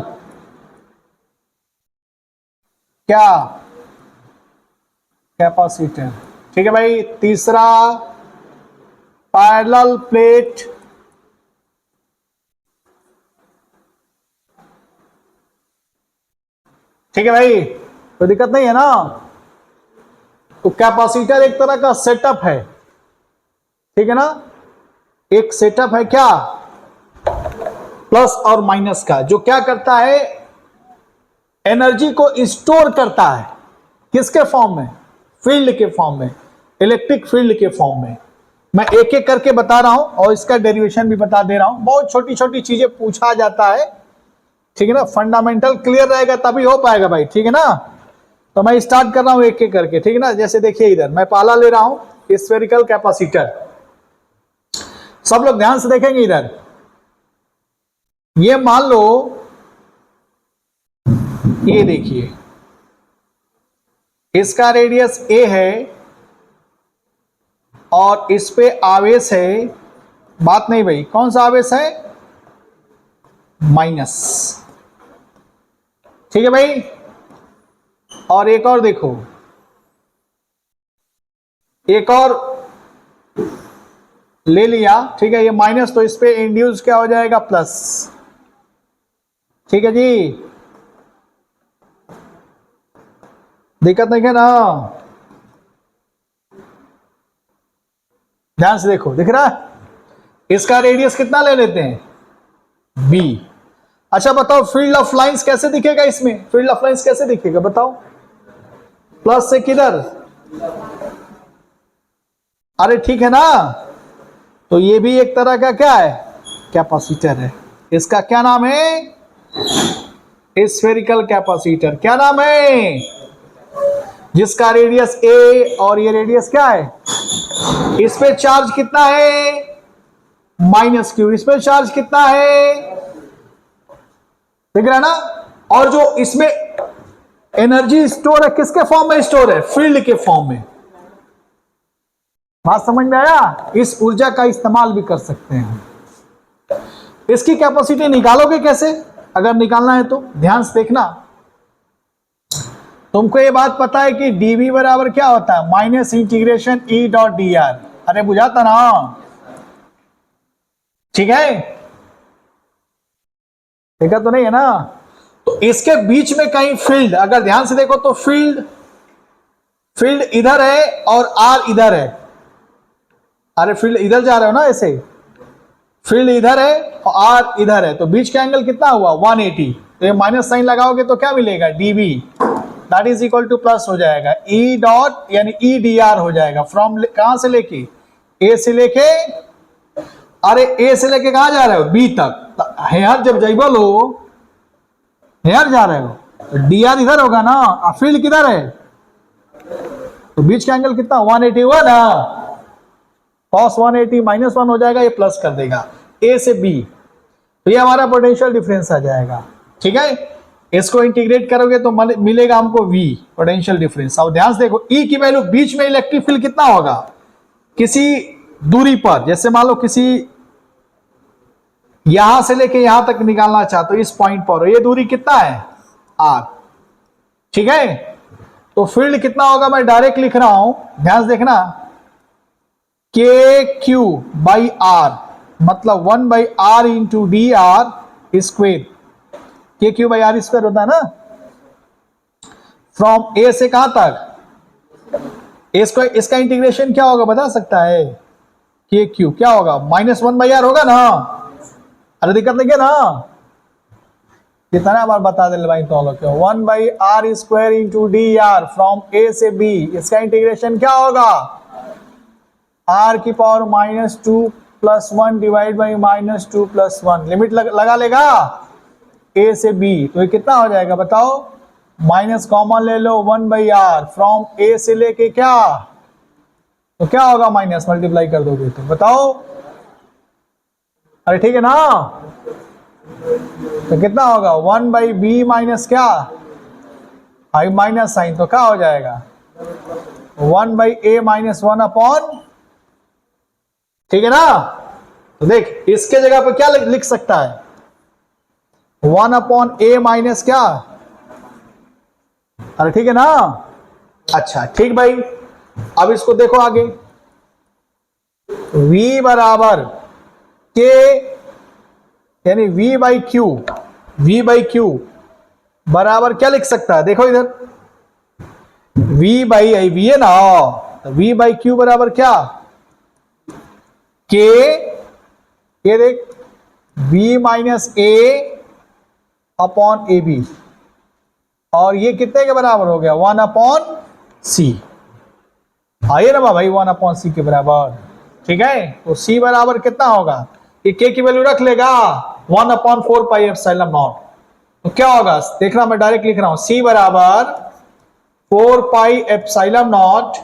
क्या, कैपेसिटर, ठीक है भाई। तीसरा पैरेलल प्लेट, ठीक है भाई, कोई दिक्कत नहीं है ना। तो कैपेसिटर एक तरह का सेटअप है, ठीक है ना, एक सेटअप है क्या, प्लस और माइनस का, जो क्या करता है, एनर्जी को स्टोर करता है, किसके फॉर्म में, फील्ड के फॉर्म में, इलेक्ट्रिक फील्ड के फॉर्म में। मैं एक एक करके बता रहा हूं और इसका डेरिवेशन भी बता दे रहा हूं, बहुत छोटी छोटी चीजें पूछा जाता है, ठीक है ना, फंडामेंटल क्लियर रहेगा तभी हो पाएगा भाई, ठीक है ना। तो मैं स्टार्ट कर रहा हूं एक एक करके, ठीक है ना। जैसे देखिए इधर मैं पहला ले रहा हूं स्फेरिकल कैपेसिटर, सब लोग ध्यान से देखेंगे इधर। ये मान लो, ये देखिए इसका रेडियस a है और इस पे आवेश है बात नहीं भाई, कौन सा आवेश है? माइनस। ठीक है भाई। और एक और देखो, एक और ले लिया, ठीक है, ये माइनस, तो इस पे इंड्यूस क्या हो जाएगा? प्लस। ठीक है जी, दिक्कत नहीं है ना? ध्यान से देखो, दिख रहा है? इसका रेडियस कितना ले लेते हैं? b। अच्छा बताओ, फील्ड ऑफ लाइंस कैसे दिखेगा इसमें? फील्ड ऑफ लाइंस कैसे दिखेगा बताओ? प्लस से किधर? अरे ठीक है ना? तो ये भी एक तरह का क्या है? कैपेसिटर है। इसका क्या नाम है? Spherical capacitor. क्या नाम है? जिसका रेडियस a और ये रेडियस क्या है? इस पे चार्ज कितना है? Minus Q. इस पे चार्ज कितना है? देख रहा है ना? और जो इसमें एनर्जी स्टोर है, किसके फॉर्म में स्टोर है? फील्ड के फॉर्म में। बात समझ में आया? इस ऊर्जा का इस्तेमाल भी कर सकते हैं। इसकी कैपेसिटी निकालोगे कैसे, अगर निकालना है तो? ध्यान से देखना। तुमको ये बात पता है कि dv बराबर क्या होता है? Minus integration E dot D R. अरे बुझाता ना? ठीक है, देखा तो नहीं है ना? तो इसके बीच में कहीं फील्ड, अगर ध्यान से देखो तो फील्ड इधर है और R इधर है। अरे फील्ड इधर जा रहे हो ना, ऐसे फील्ड इधर है और R इधर है, तो बीच का एंगल कितना हुआ? 180। तो ये माइनस साइन लगाओगे तो क्या मिलेगा? dv that is equal two plus हो जाएगा E डॉट यानी E dr हो जाएगा। फ्रॉम कहां से लेके? A से लेके, अरे A से लेके कहां जा रहे हो? B तक। हेयर जब जाइबो लो, हेयर जा रहे हो तो dr इधर होगा ना, और फील्ड किधर है? तो बीच का एंगल कितना? 180 हुआ ना? cos 180 माइनस 1 हो जाएगा, ये प्लस कर देगा A से B। तो ये हमारा पोटेंशियल डिफरेंस आ जाएगा। ठीक है, इसको इंटीग्रेट करोगे तो मिलेगा हमको V, पोटेंशियल डिफरेंस। अब ध्यान से देखो, E की वैल्यू, बीच में इलेक्ट्रिक फील्ड कितना होगा? किसी दूरी पर, जैसे मान लो किसी यहां से लेके यहां तक निकालना चाहते हो, इस पॉइंट पर, ये दूरी कितना है? R। ठीक है, तो फील्ड कितना होगा? मैं डायरेक्ट लिख रहा हूं, ध्यान से देखना, KQ बाई R, मतलब 1 by R into D R square. KQ by R square होता है ना? फ्रॉम A से कहां तक? इसका इंटीग्रेशन क्या होगा बता सकता है? KQ क्या होगा? माइनस 1 बाई R होगा ना? अरे दिक्कत नहीं है ना? कितना बार बता दे भाई तो लोग, 1 by R square into D R from A से B। इसका इंटीग्रेशन क्या होगा? R की power minus 2 plus 1 divide by minus 2 plus 1। Limit लगा लेगा A से B, तो ये कितना हो जाएगा बताओ? माइनस कॉमन ले लो, 1 बाई R फ्रॉम A से लेके क्या, तो क्या होगा? माइनस मल्टीप्लाई कर दोगे तो बताओ। अरे ठीक है ना? तो कितना होगा? 1 बाई बी माइनस क्या, आई माइनस साइन, तो क्या हो जाएगा? 1 बाई ए माइनस 1 अपॉन, ठीक है ना? तो देख, इसके जगह पर क्या लिख सकता है? 1 अपॉन ए माइनस क्या, अरे ठीक है ना? अच्छा ठीक भाई, अब इसको देखो आगे, V बराबर के यानी V बाई क्यू बराबर क्या लिख सकता है? देखो इधर, V बाई आई V है ना, तो V बाई क्यू बराबर क्या? के, ये देख, V minus A upon A B, और ये कितने के बराबर हो गया? 1 अपॉन सी। आइए ना भाई, 1 अपॉन सी के बराबर। ठीक है, तो C बराबर कितना होगा? ये K की वैल्यू रख लेगा 1 अपॉन 4 पाई एप्सिलॉन नॉट। तो क्या होगा देखना, मैं डायरेक्ट लिख रहा हूं, C बराबर 4 pi epsilon not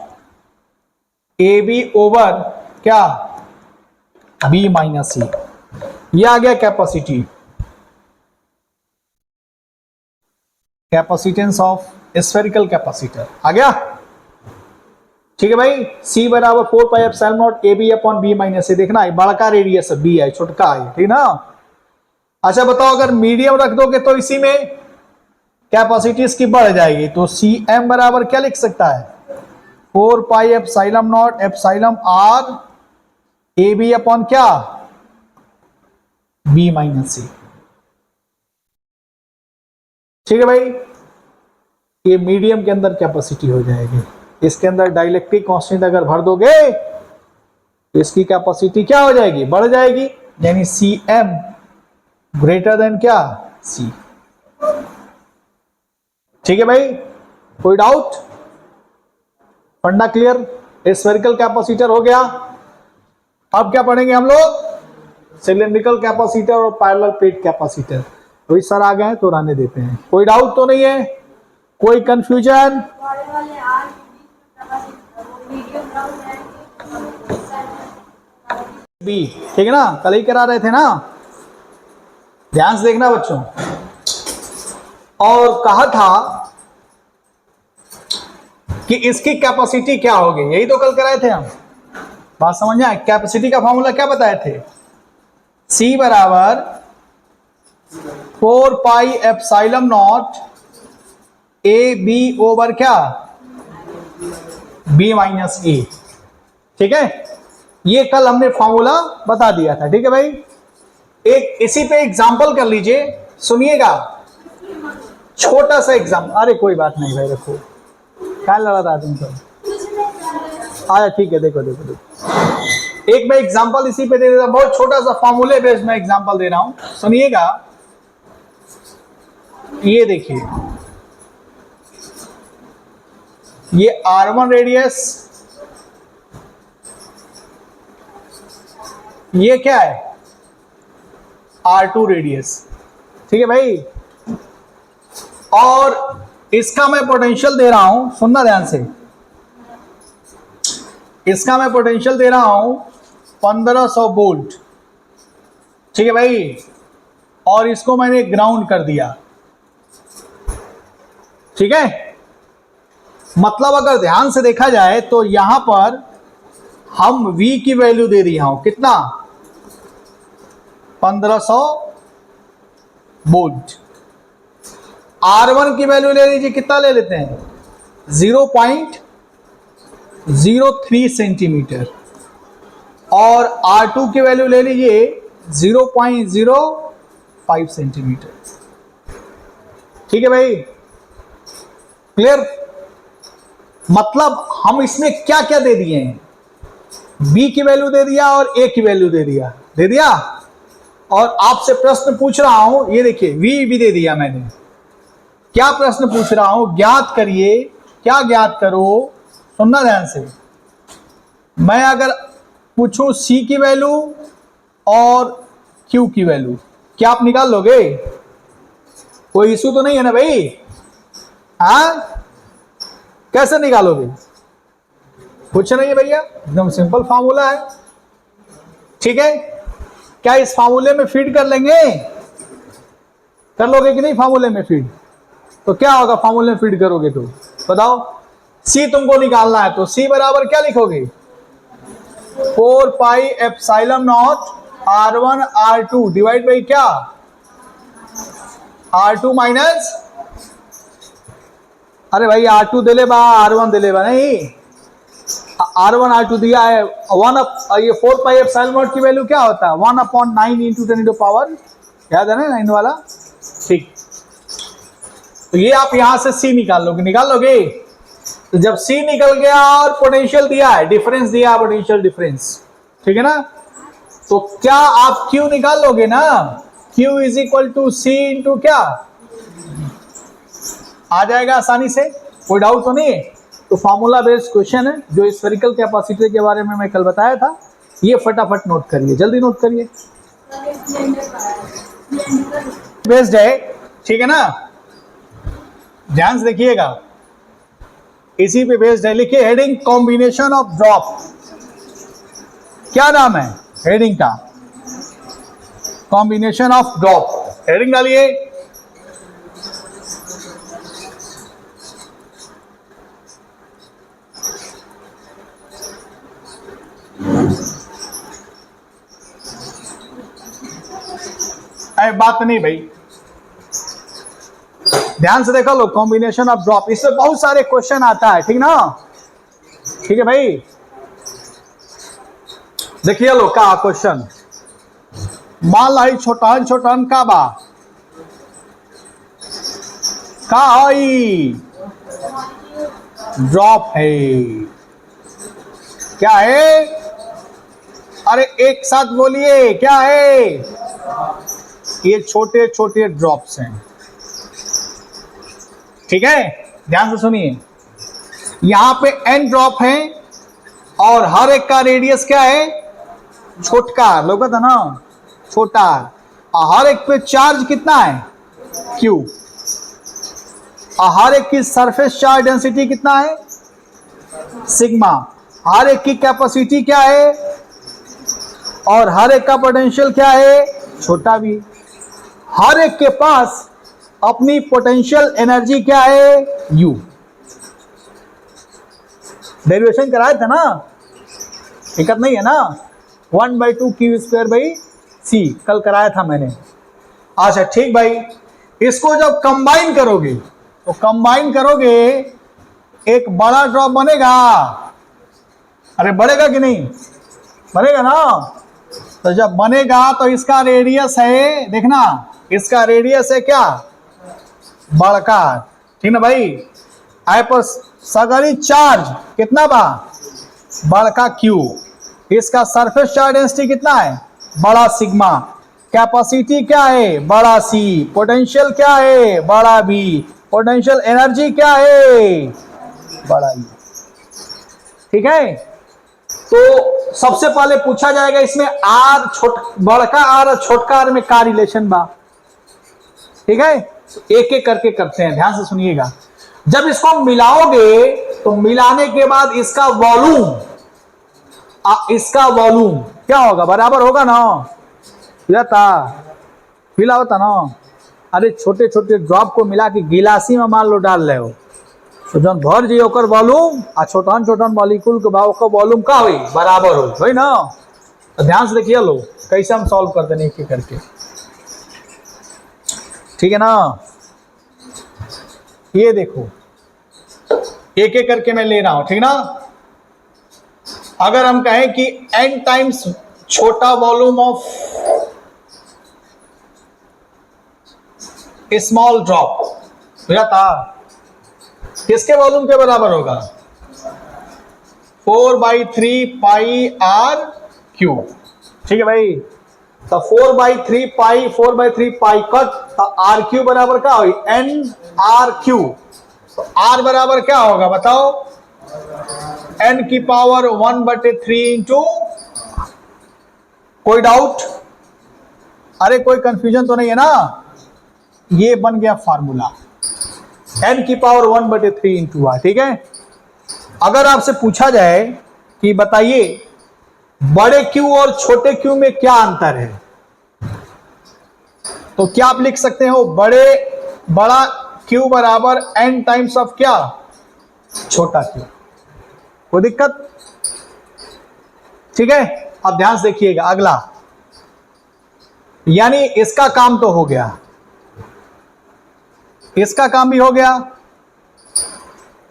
A B over क्या, B माइनस C। ये आ गया capacity, capacitance of spherical capacitor आ गया। ठीक है भाई, C बराबर 4 pi epsilon naught AB upon B minus A. देखना है बड़ा का रेडियस है, B है, छोटका है, ठीक ना। अच्छा बताओ, अगर मीडियम रख दोगे तो इसी में कैपेसिटी इसकी बढ़ जाएगी, तो CM बराबर क्या लिख सकता है, 4 pi epsilon not epsilon R AB upon क्या, B माइनस C। ठीक है भाई, ये मीडियम के अंदर कैपेसिटी हो जाएगी। इसके अंदर डाइलेक्ट्रिक कांस्टेंट अगर भर दोगे तो इसकी कैपेसिटी क्या हो जाएगी, बढ़ जाएगी, यानी CM ग्रेटर देन क्या, C। ठीक है भाई, कोई डाउट, फंडा क्लियर। स्फेरिकल कैपेसिटर हो गया। अब क्या पढ़ेंगे हम लोग, सिलिंड्रिकल कैपेसिटर और पैरेलल प्लेट कैपेसिटर। तो इस सर आ गए तो रहने देते हैं, कोई डाउट तो नहीं है, कोई कंफ्यूजन। बी, ठीक है ना, कल ही करा रहे थे ना, ध्यान से देखना बच्चों। और कहा था कि इसकी कैपेसिटी क्या होगी, यही तो कल कराए थे हम, बात समझ आए। कैपेसिटी का फॉर्मूला क्या बताए थे, C बराबर 4 pi epsilon naught AB over क्या, B माइनस ए। ठीक है, ये कल हमने फॉर्मूला बता दिया था। ठीक है भाई, एक इसी पे एग्जांपल कर लीजिए, सुनिएगा, छोटा सा एग्जाम्पल। अरे कोई बात नहीं भाई, रखो, क्या लड़ा था तुमको, आया, ठीक है, देखो देखो देखो, एक मैं एग्जांपल इसी पे दे देता हूं, बहुत छोटा सा फॉर्मूले बेस्ड में एग्जांपल दे रहा हूं, सुनिएगा। ये देखिए, ये R1 रेडियस, ये क्या है, R2 रेडियस। ठीक है भाई, और इसका मैं पोटेंशियल दे रहा हूं, सुनना ध्यान से, इसका मैं पोटेंशियल दे रहा हूं 1500 वोल्ट। ठीक है भाई, और इसको मैंने ग्राउंड कर दिया। ठीक है, मतलब अगर ध्यान से देखा जाए तो यहां पर हम V की वैल्यू दे दिया हूं, कितना, 1500 वोल्ट। R1 की वैल्यू ले लीजिए, कितना ले लेते हैं, 0.03 सेंटीमीटर, और R2 की वैल्यू ले लीजिए 0.05 सेंटीमीटर। ठीक है भाई, क्लियर। मतलब हम इसमें क्या क्या दे दिए हैं, B की वैल्यू दे दिया और A की वैल्यू दे दिया। और आपसे प्रश्न पूछ रहा हूं, ये देखिए, V भी दे दिया मैंने। क्या प्रश्न पूछ रहा हूं, ज्ञात करिए, क्या ज्ञात करो, सुनना ध्यान से। मैं अगर पूछूं C की वैल्यू और Q की वैल्यू, क्या आप निकाल लोगे, कोई इशू तो नहीं है ना भाई, हाँ, कैसे निकालोगे, कुछ नहीं है भैया, एकदम सिंपल फार्मूला है। ठीक है, क्या इस फार्मूले में फीड कर लेंगे, कर लोगे कि नहीं फार्मूले में फीड, तो क्या होगा, फार्मूले में फीड करोगे तो बताओ। C तुमको निकालना है, तो C बराबर क्या लिखोगे, 4 pi epsilon not R1 R2 divide by क्या, R2 माइनस, अरे भाई R2 दे ले बा, R1 दे ले बा, नहीं, R1 R2 दिया है, 1 ये 4 पाई एप्सिलॉन नॉट की वैल्यू क्या होता है, 1/9 इंटू 10 टू पावर, याद है ना 9 वाला। ठीक, तो ये आप यहां से C निकाल लोगे। तो जब C निकल गया और पोटेंशियल दिया है, डिफरेंस दिया, पोटेंशियल डिफरेंस, ठीक है ना, तो क्या आप Q निकाल लोगे ना, Q is equal to C into क्या, आ जाएगा आसानी से, कोई डाउट तो नहीं है। तो फॉर्मूला बेस्ड क्वेश्चन है, जो स्फेरिकल कैपेसिटर के बारे में मैं कल बताया था, ये फटाफट नोट करिए, जल्दी नोट करिए, बेस्ड है, ठीक है ना, ध्यान से देखिएगा, इसी पे बेस्ड है। लिखिए हेडिंग, कॉम्बिनेशन ऑफ ड्रॉप, क्या नाम है हेडिंग का, कॉम्बिनेशन ऑफ ड्रॉप, हेडिंग डालिए। अरे बात नहीं भाई, ध्यान से देखो लो, कॉम्बिनेशन ऑफ ड्रॉप, इसमें बहुत सारे क्वेश्चन आता है, ठीक ना, ठीक है भाई। देखिए लो का क्वेश्चन, मान लाई छोटन छोटन का बा का आई ड्रॉप है, क्या है? अरे एक साथ बोलिए, क्या है? ये छोटे छोटे ड्रॉप्स हैं, ठीक है, ध्यान से सुनिए। यहां पे n ड्रॉप है और हर एक का रेडियस क्या है? छोटका, लोग था ना, छोटा, और हर एक पे चार्ज कितना है? Q, और हर एक की सरफेस चार्ज डेंसिटी कितना है? सिग्मा, हर एक की कैपेसिटी क्या है और हर एक का पोटेंशियल क्या है? छोटा भी। हर एक के पास अपनी पोटेंशियल एनर्जी क्या है? U। डेरिवेशन कराया था ना, दिक्कत नहीं है ना, 1/2 Q²/c कल कराया था मैंने। अच्छा ठीक भाई, इसको जब कंबाइन करोगे तो कंबाइन करोगे एक बड़ा ड्रॉप बनेगा। अरे बढ़ेगा कि नहीं? बनेगा ना। तो जब बनेगा तो इसका रेडियस है, देखना, इसका रेडियस है क्या? बड़का, ठीक ना भाई। आई पर सगरी चार्ज कितना बा? बड़का Q। इसका सरफेस चार्ज डेंसिटी कितना है? बड़ा सिग्मा। कैपेसिटी क्या है? बड़ा C। पोटेंशियल क्या है? बड़ा B। पोटेंशियल एनर्जी क्या है? बड़ा E। ठीक है, तो सबसे पहले पूछा जाएगा इसमें आर बड़का आर और छोटका आर में क्या रिलेशन बा, ठीक है। एक एक करके करते हैं, ध्यान से सुनिएगा। जब इसको मिलाओगे तो मिलाने के बाद इसका वॉल्यूम क्या होगा? बराबर होगा ना, मिला होता ना। अरे छोटे छोटे ड्रॉप को मिला के गिलासी में मान लो डाल रहे हो, तो जब भर जी ओकर वॉल्यूम आ छोटन छोटन मॉलिक्यूल के भाव का वॉल्यूम का हुई? बराबर हो ना। तो ध्यान से देखिए लो कैसे हम सॉल्व करते हैं एक एक करके, ठीक है ना। ये देखो एक एक करके मैं ले रहा हूं, ठीक ना। अगर हम कहें कि n टाइम्स छोटा वॉल्यूम ऑफ स्मॉल ड्रॉप हो था, किसके वॉल्यूम के बराबर होगा? 4/3 पाई आर क्यू, ठीक है भाई। तो 4/3 पाई कट, तो आर क्यू बराबर क्या होगी? N R Q. तो आर बराबर क्या होगा बताओ? n की पावर 1/3 इंटू, कोई डाउट? अरे कोई कंफ्यूजन तो नहीं है ना। ये बन गया फार्मूला, n की पावर 1/3 इंटू आर, ठीक है। अगर आपसे पूछा जाए कि बताइए बड़े क्यू और छोटे क्यू में क्या अंतर है, तो क्या आप लिख सकते हो? बड़ा क्यू बराबर n टाइम्स ऑफ क्या? छोटा क्यू। कोई दिक्कत? ठीक है, अब ध्यान से देखिएगा अगला, यानी इसका काम तो हो गया, इसका काम भी हो गया,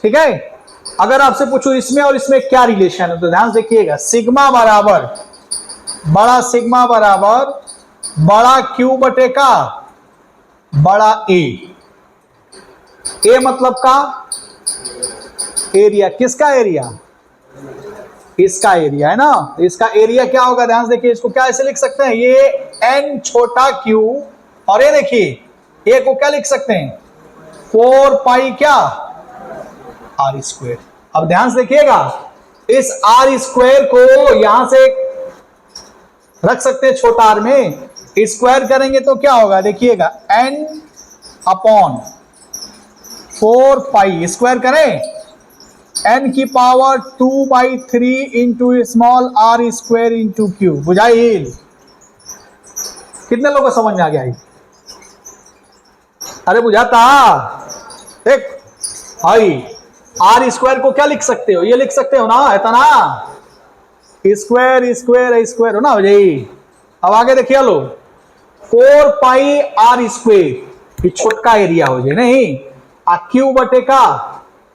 ठीक है। अगर आपसे पूछो इसमें और इसमें क्या रिलेशन है, तो ध्यान से देखिएगा, सिग्मा बराबर बड़ा क्यू बटे का बड़ा ए मतलब का एरिया। किसका एरिया? इसका एरिया है ना। इसका एरिया क्या होगा? ध्यान से देखिए, इसको क्या ऐसे लिख सकते हैं? ये n छोटा क्यू, और ये देखिए ए को क्या लिख सकते हैं? 4 पाई क्या? R square. अब ध्यान से देखिएगा, इस आर स्क्वायर को यहां से रख सकते हैं छोटा आर में, स्क्वायर करेंगे तो क्या होगा? देखिएगा n अपॉन 4 पाई, स्क्वायर करें n की power 2/3 into small R square into Q. बुझाई? कितने लोगों को समझ में आ गया? अरे बुझाता देख भाई, आर स्क्वायर को क्या लिख सकते हो? ये लिख सकते हो ना, है ना, स्क्वायर स्क्वायर स्क्वायर हो ना। हो जाई। अब आगे देखिए लो, 4 पाई आर स्क्वेयर, ये छोटका एरिया हो जाए नहीं, आ क्यू बटे का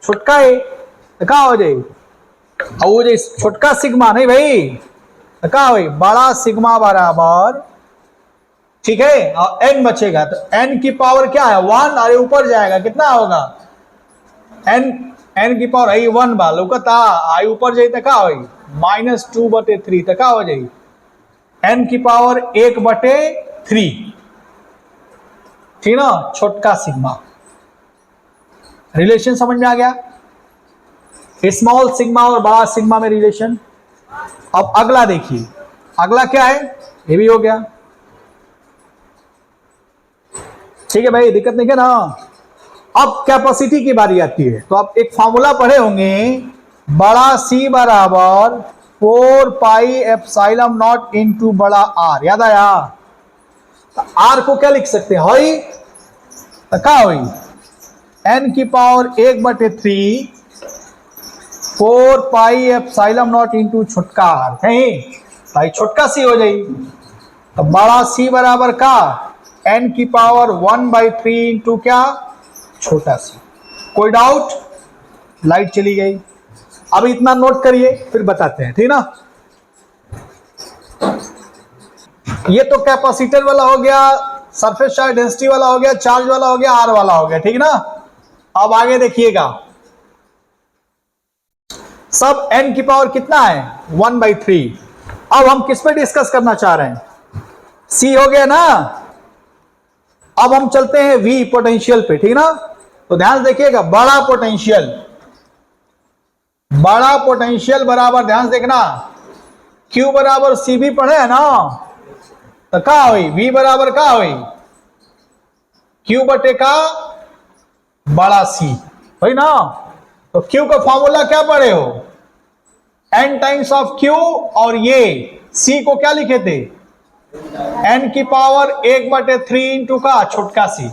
छोटका है का हो जाए, और वो जो छोटका सिग्मा नहीं भाई का हो बड़ा सिग्मा बराबर, ठीक है, और एन बचेगा तो एन की पावर क्या है 1, अरे ऊपर जाएगा कितना होगा एन की पावर आई 1 बा लोकता आई ऊपर जाई तो का होई -2/3 तो का हो जाई एन की पावर 1/3, ठीक ना, छोटका सिग्मा। रिलेशन समझ में आ गया, स्मॉल सिग्मा और बड़ा सिग्मा में रिलेशन। अब अगला देखिए, अगला क्या है, ये भी हो गया, ठीक है भाई, दिक्कत नहीं है ना। अब कैपेसिटी की बारी आती है, तो आप एक फॉर्मूला पढ़े होंगे, बड़ा सी बराबर 4 पाई एप्सिलॉन नॉट इनटू बड़ा आर, याद आया। तो आर को क्या लिख सकते हैं, होई तो क्या होई एन की power 1/3 4 pi epsilon not into छोटका आर, कहीं भाई छोटका सी हो जाई, तो बड़ा सी बराबर का एन की पावर 1/3 इंटू क्या छोटा सी। कोई डाउट, लाइट चली गई। अब इतना नोट करिए फिर बताते हैं, ठीक ना। ये तो कैपेसिटर वाला हो गया, सरफेस चार्ज डेंसिटी वाला हो गया, चार्ज वाला हो गया, आर वाला हो गया, ठीक ना। अब आगे देखिएगा, सब एन की पावर कितना है 1/3। अब हम किस पे डिस्कस करना चाह रहे हैं, सी हो गया ना। अब हम चलते हैं वी पोटेंशियल पे, ठीक ना। तो ध्यान से देखिएगा, बड़ा पोटेंशियल बराबर, ध्यान से देखना, Q बराबर सी भी पढ़े है ना, तो क्या हुई V बराबर क्या हुई Q बटे का बड़ा C, हुई ना। तो Q का फॉर्मूला क्या पढ़े हो, n टाइम्स ऑफ Q, और ये C को क्या लिखे थे n की पावर 1/3 इंटू का छोटका सी,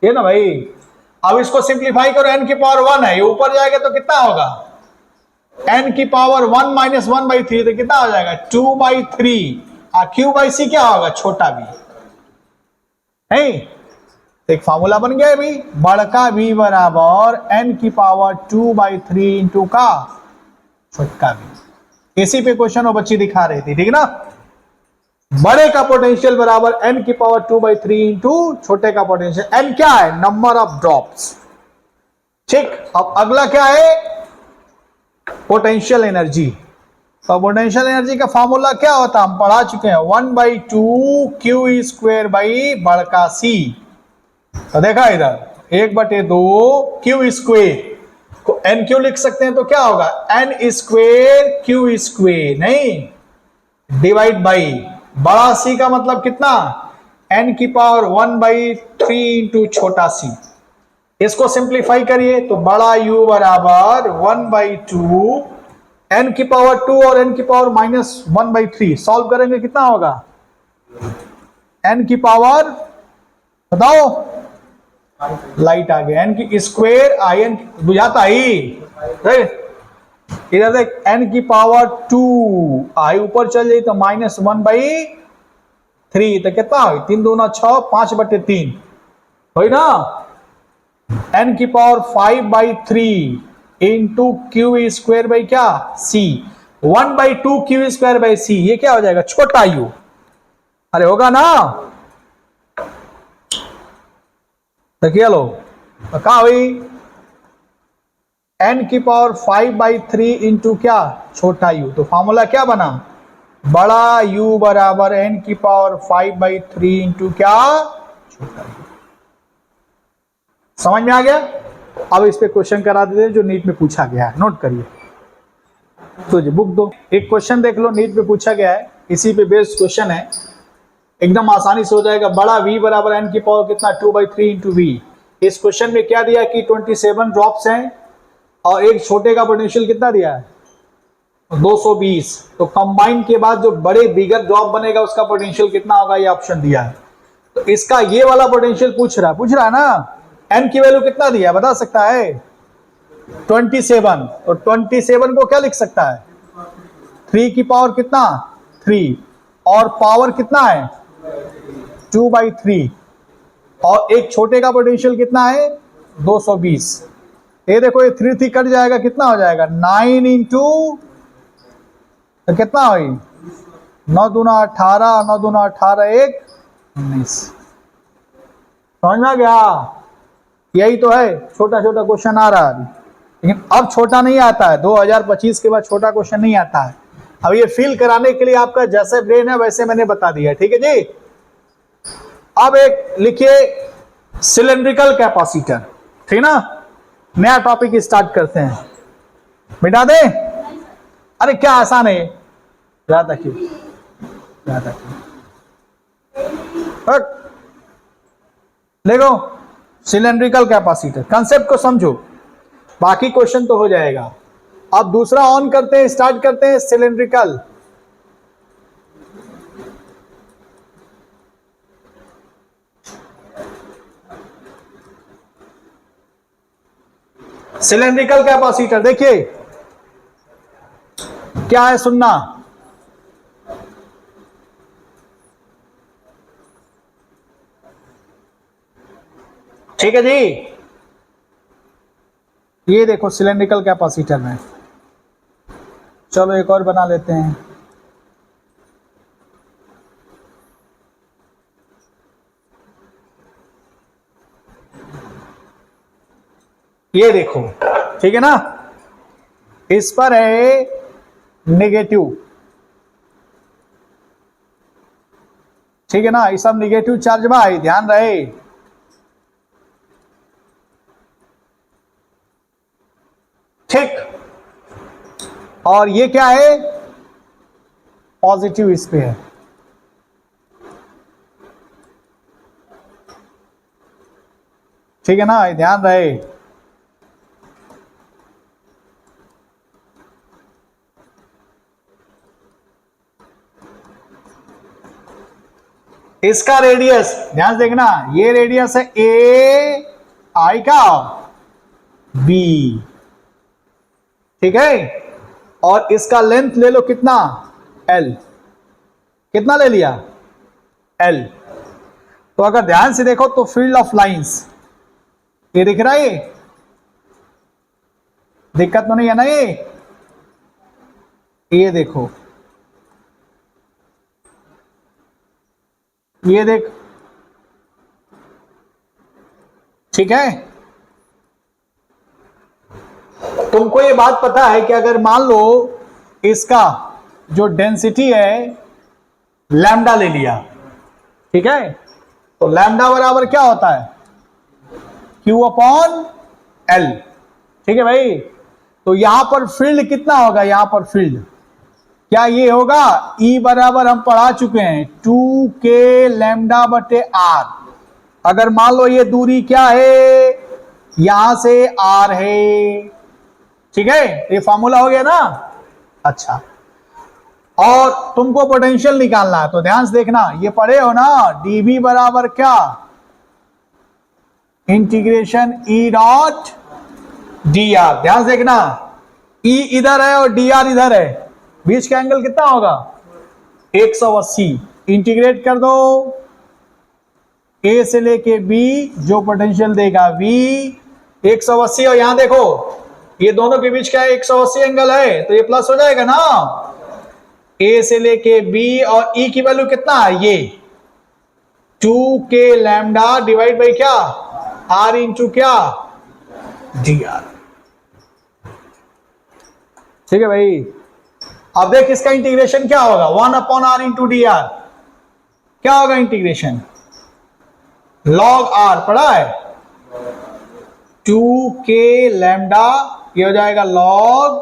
ये ना भाई। अब इसको सिंप्लीफाई करो, n की पावर 1 है, ये ऊपर जाएगा तो कितना होगा n की पावर 1 - 1/3, तो कितना हो जाएगा 2/3, और Q/C क्या होगा छोटा भी है। तो एक फॉर्मूला बन गया भाई, बड़का V बराबर n की पावर 2/3 इंटू का छोटका भी। इसी पे क्वेश्चन वो बच्ची दिखा रही थी, ठीक ना। बड़े का पोटेंशियल बराबर n की पावर 2/3 इंटू छोटे का पोटेंशियल, n क्या है नंबर ऑफ ड्रॉप्स, ठीक। अब अगला क्या है पोटेंशियल एनर्जी। तो पोटेंशियल एनर्जी का फॉर्मूला क्या होता है, हम पढ़ा चुके हैं 1/2 Q स्क्वायर बाई बड़का C। तो देखा इधर 1/2 Q स्क्वायर को एन क्यू लिख सकते हैं, तो क्या होगा n स्क्वायर Q स्क्वायर, नहीं डिवाइड बाई बड़ा सी का मतलब कितना n की पावर 1/3 इंटू छोटा सी। इसको सिंप्लीफाई करिए तो बड़ा U बराबर 1/2 n की पावर 2 और n की पावर -1/3, सॉल्व करेंगे कितना होगा n की पावर, बताओ, लाइट आ गया, n की स्क्वायर आई n बुझाता ही, इधर देख n की पावर 2 आई ऊपर चल जाए तो -1/3, तो कितना हो 3 दूना 6 5/3 हो ना। n की power 5/3 into Q square by क्या C, 1/2 Q square by C, ये क्या हो जाएगा छोटा U, अरे होगा ना। तो क्या लो क्या हुई n की पावर 5/3 इंटू क्या छोटा U, तो फॉर्मूला क्या बना बड़ा U बराबर n की पावर 5/3 इंटू क्या छोटा U। समझ में आ गया। अब इस पे क्वेश्चन करा देते हैं जो नीट में पूछा गया है, नोट करिए। तो जी बुक दो, एक क्वेश्चन देख लो, नीट में पूछा गया है, इसी पे बेस्ड क्वेश्चन है, एकदम आसानी से हो जाएगा। बड़ा V बराबर n की पावर कितना 2/3 इंटू V। इस क्वेश्चन में क्या दिया कि 27 ड्रॉप्स हैं और एक छोटे का पोटेंशियल कितना दिया है 220। तो कंबाइन के बाद जो बड़े बिगर ड्रॉप बनेगा उसका पोटेंशियल कितना होगा, ये ऑप्शन दिया है। तो इसका ये वाला पोटेंशियल पूछ रहा है ना, n की वैल्यू कितना दिया बता सकता है 27, तो 27 को क्या लिख सकता है 3 की पावर कितना 3, और पावर कितना है 2/3 और एक छोटे का पोटेंशियल कितना है 220। ये देखो ये 3 कट जाएगा, कितना हो जाएगा 9 इंटू तो कितना हुई 9 दूना 18, 9 दूना 18 1 19। समझ में आ गया? यही तो है, छोटा छोटा क्वेश्चन आ रहा है अभी, लेकिन अब छोटा नहीं आता है, 2025 के बाद छोटा क्वेश्चन नहीं आता है। अब ये फील कराने के लिए आपका जैसे ब्रेन है वैसे मैंने बता दिया, ठीक है जी। अब एक लिखिए सिलेंड्रिकल कैपेसिटर, ठीक ना, नया टॉपिक स्टार्ट करते हैं। मिटा दे, अरे क्या आसान है, याद रखिए याद रखिए। देखो सिलेंड्रिकल कैपेसिटर, कंसेप्ट को समझो, बाकी क्वेश्चन तो हो जाएगा। अब दूसरा ऑन करते हैं, स्टार्ट करते हैं सिलेंड्रिकल। सिलेंड्रिकल कैपेसिटर देखिए क्या है, सुनना। ठीक है जी, ये देखो सिलेंड्रिकल कैपेसिटर में, चलो एक और बना लेते हैं। ये देखो, ठीक है ना, इस पर है नेगेटिव, ठीक है ना, ये सब नेगेटिव चार्ज भाई ध्यान रहे। ठीक, और ये क्या है पॉजिटिव इस पे है, ठीक है ना, ध्यान रहे। इसका रेडियस ध्यान से देखना, ये रेडियस है ए आई का बी, ठीक है, और इसका लेंथ ले लो कितना एल, कितना ले लिया एल। तो अगर ध्यान से देखो तो फील्ड ऑफ लाइंस ये दिख रहा है, ये दिक्कत तो नहीं है ना, ये देखो, ये देख, ठीक है। तुमको ये बात पता है कि अगर मान लो इसका जो डेंसिटी है लैम्डा ले लिया, ठीक है, तो लैम्डा बराबर क्या होता है Q अपॉन L, ठीक है भाई। तो यहां पर फील्ड कितना होगा, यहां पर फील्ड क्या ये होगा E बराबर हम पढ़ा चुके हैं 2K लैम्डा बटे R। अगर मान लो ये दूरी क्या है यहां से R है, ठीक है, ये फॉर्मूला हो गया ना। अच्छा, और तुमको पोटेंशियल निकालना है तो ध्यान से देखना, ये पढ़े हो ना dV बराबर क्या इंटीग्रेशन E डॉट dr। ध्यान से देखना, E इधर है और dr इधर है, बीच का एंगल कितना होगा 180। इंटीग्रेट कर दो A से लेके B, जो पोटेंशियल देगा V 180, और यहां देखो ये दोनों के बीच क्या है 180 एंगल है, तो ये प्लस हो जाएगा ना। A से लेके B और E की वैल्यू कितना है ये 2K लैम्डा डिवाइड बाई क्या R इंटू क्या dr, ठीक है भाई। अब देख इसका इंटीग्रेशन क्या होगा 1 अपॉन R इंटू dr, क्या होगा इंटीग्रेशन log R पढ़ा है 2K लैम्डा, ये हो जाएगा log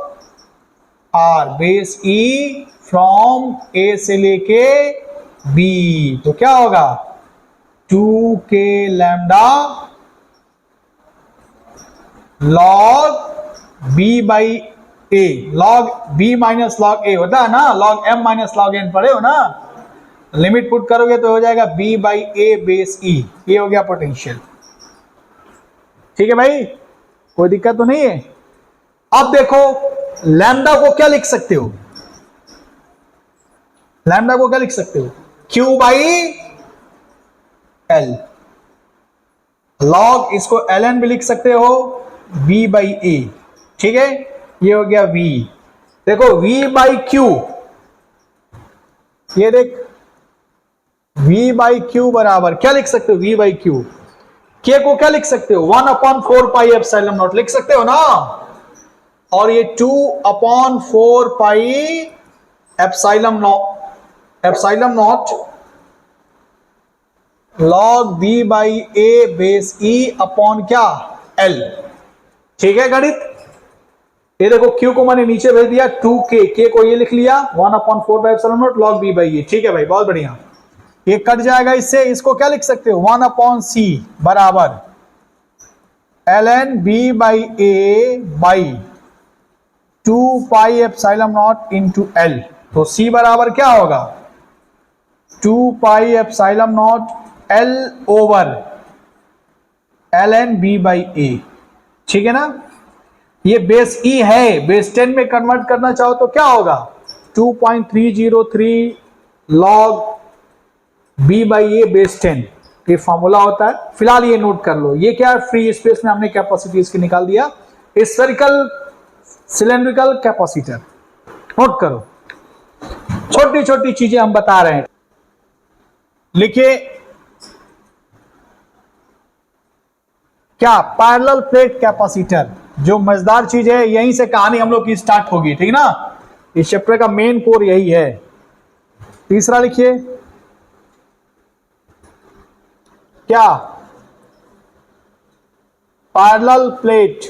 R base E from A से लेके B, तो क्या होगा 2K lambda log B by A, log B minus log A होता है ना, log M minus log N पढ़े हो ना, लिमिट पुट करोगे तो हो जाएगा B by A base E, ये हो गया पोटेंशियल, ठीक है भाई, कोई दिक्कत तो नहीं है। अब देखो लैम्डा को क्या लिख सकते हो, लैम्डा को क्या लिख सकते हो Q बाई एल। लॉग इसको ln भी लिख सकते हो v बाई ए, ठीक है, ये हो गया v। देखो v बाई क्यू, ये देख v बाई क्यू बराबर क्या लिख सकते हो, v बाई क्यू, k को क्या लिख सकते हो 1/4 पाई एप्सिलॉन नॉट लिख सकते हो ना, और ये 2/4 पाई epsilon naught log v by A base E upon क्या l, ठीक है गणित। ये देखो q को मैंने नीचे भेज दिया 2k, k को ये लिख लिया 1/4 by epsilon naught log v by A, ठीक है भाई बहुत बढ़िया। ये कट जाएगा इससे, इसको क्या लिख सकते हो 1/c बराबर ln b by A by 2 pi epsilon not into l। तो c बराबर क्या होगा 2 pi epsilon naught l over ln b by A, ठीक है ना। ये बेस e है, बेस 10 में कन्वर्ट करना चाहो तो क्या होगा 2.303 log b by A base 10, ये फॉर्मूला होता है। फिलहाल ये नोट कर लो, ये क्या है फ्री स्पेस में हमने कैपेसिटी इसकी निकाल दिया, स्फेरिकल सिलेंड्रिकल कैपेसिटर, नोट करो। छोटी छोटी चीजें हम बता रहे हैं, लिखिए क्या पैरेलल प्लेट कैपेसिटर, जो मजेदार चीज है, यहीं से कहानी हम लोग की स्टार्ट होगी, ठीक ना। इस चैप्टर का मेन कोर यही है। तीसरा लिखिए क्या पैरेलल प्लेट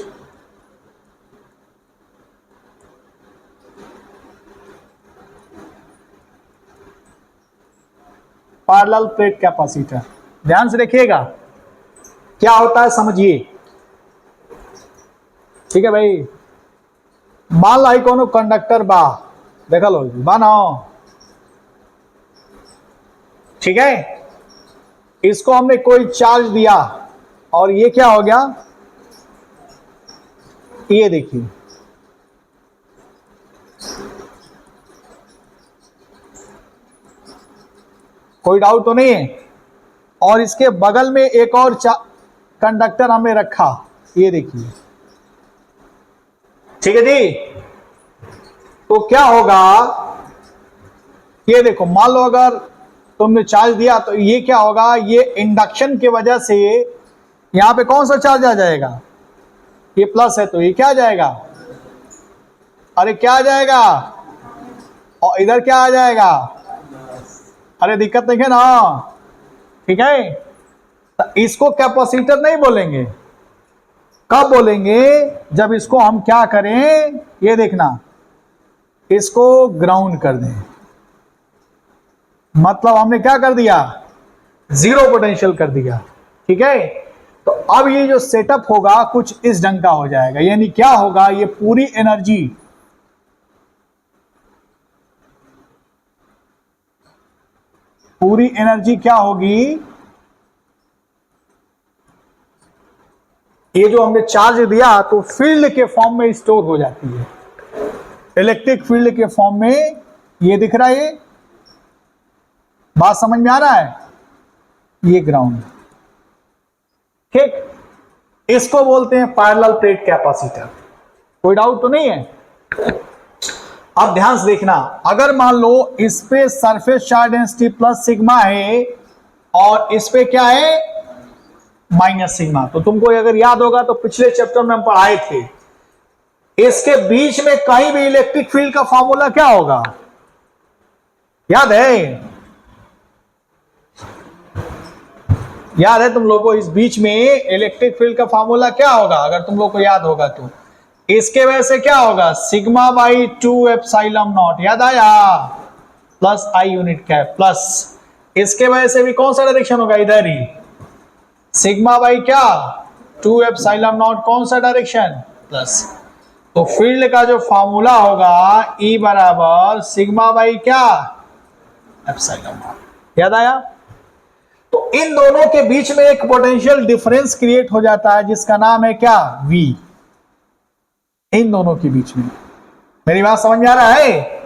कैपेसिटर, ध्यान से देखिएगा क्या होता है समझिए, ठीक है भाई। मान लाई कोनो कंडक्टर बा, देखा लो बा ना, ठीक है, इसको हमने कोई चार्ज दिया और ये क्या हो गया, ये देखिए कोई डाउट तो नहीं है। और इसके बगल में एक और कंडक्टर हमने रखा, ये देखिए, ठीक है जी। तो क्या होगा, ये देखो मान लो अगर तुमने चार्ज दिया तो ये क्या होगा, ये इंडक्शन की वजह से यहां पे कौन सा चार्ज आ जाएगा, ये प्लस है तो ये क्या आ जाएगा, अरे क्या आ जाएगा, और इधर क्या आ जाएगा, अरे दिक्कत नहीं है ना, ठीक है। तो इसको कैपेसिटर नहीं बोलेंगे, कब बोलेंगे, जब इसको हम क्या करें, ये देखना, इसको ग्राउंड कर दें, मतलब हमने क्या कर दिया, जीरो पोटेंशियल कर दिया, ठीक है। तो अब ये जो सेटअप होगा कुछ इस ढंग का हो जाएगा, यानी क्या होगा, ये पूरी एनर्जी क्या होगी, ये जो हमने चार्ज दिया तो फील्ड के फॉर्म में स्टोर हो जाती है, इलेक्ट्रिक फील्ड के फॉर्म में, ये दिख रहा है, ये बात समझ में आ रहा है, ये ग्राउंड, ठीक। इसको बोलते हैं पैरेलल प्लेट कैपेसिटर, कोई डाउट तो नहीं है। अब ध्यान से देखना, अगर मान लो इस पे surface charge density plus sigma है और इस पे क्या है माइनस सिग्मा, तो तुमको अगर याद होगा तो पिछले चैप्टर में हम पढ़ाए थे, इसके बीच में कहीं भी इलेक्ट्रिक फील्ड का फॉर्मूला क्या होगा, याद है, याद है तुम लोगों को, इस बीच में इलेक्ट्रिक फील्ड का फॉर्मूला क्या होगा, अगर तुम लोग को याद होगा तो इसके वजह से क्या होगा, सिग्मा बाई 2 एप्सिलॉन नॉट, याद आया, plus I unit cap, plus इसके वजह से भी कौन सा डायरेक्शन होगा, इधर ही, सिग्मा बाई क्या 2 एप्सिलॉन नॉट, कौन सा डायरेक्शन, प्लस। तो फील्ड का जो फॉर्मूला होगा E बराबर सिग्मा बाई क्या एप्सिलॉन नॉट, याद आया। तो इन दोनों के बीच में एक पोटेंशियल डिफरेंस क्रिएट हो जाता है जिसका नाम है क्या V, इन दोनों के बीच में, मेरी बात समझ में आ रहा है।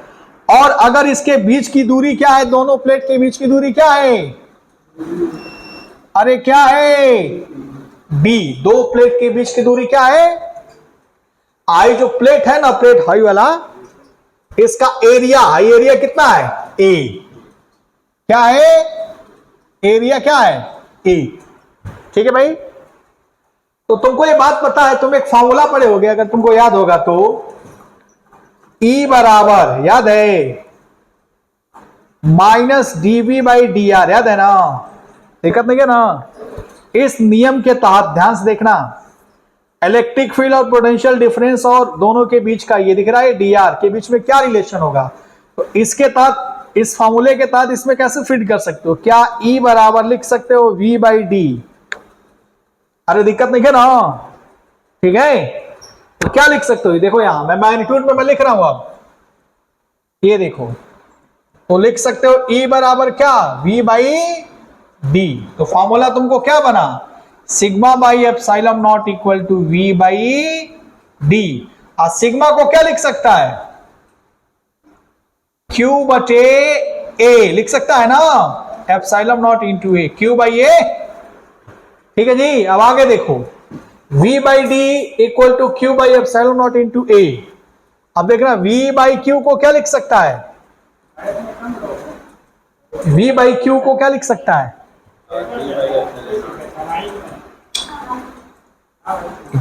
और अगर इसके बीच की दूरी क्या है, दोनों प्लेट के बीच की दूरी क्या है, अरे क्या है, डी। दो प्लेट के बीच की दूरी क्या है, आई जो प्लेट है ना, प्लेट हाई वाला, इसका एरिया, हाई एरिया कितना है, ए। क्या है, एरिया क्या है, ए। ठीक है भाई। तो तुमको ये बात पता है, तुम एक फॉर्मूला पढ़े होगे, अगर तुमको याद होगा तो, ई बराबर, याद है, minus D V by D R, याद है ना, दिक्कत नहीं है ना। इस नियम के तहत ध्यान से देखना, इलेक्ट्रिक फील्ड और पोटेंशियल डिफरेंस और दोनों के बीच का ये दिख रहा है डी आर के बीच में क्या रिलेशन होगा, तो इसके तहत, इस फॉर्मूले के तहत इसमें कैसे फिट कर सकते हो, क्या ई बराबर लिख सकते हो वी बाई डी। अरे दिक्कत नहीं है ना, ठीक है। तो क्या लिख सकते हो, देखो यहां मैं मैग्नीट्यूड में मैं लिख रहा हूं, अब ये देखो, तो लिख सकते हो ई बराबर क्या, वी बाई डी। तो फॉर्मूला तुमको क्या बना, sigma by epsilon not equal to V by D. और सिग्मा को क्या लिख सकता है, क्यू बटे ए लिख सकता है ना, epsilon not into A, Q by A. ठीक है जी। अब आगे देखो, v by D equal to Q by epsilon not into A. अब देखना v बाई क्यू को क्या लिख सकता है, v बाई क्यू को क्या लिख सकता है,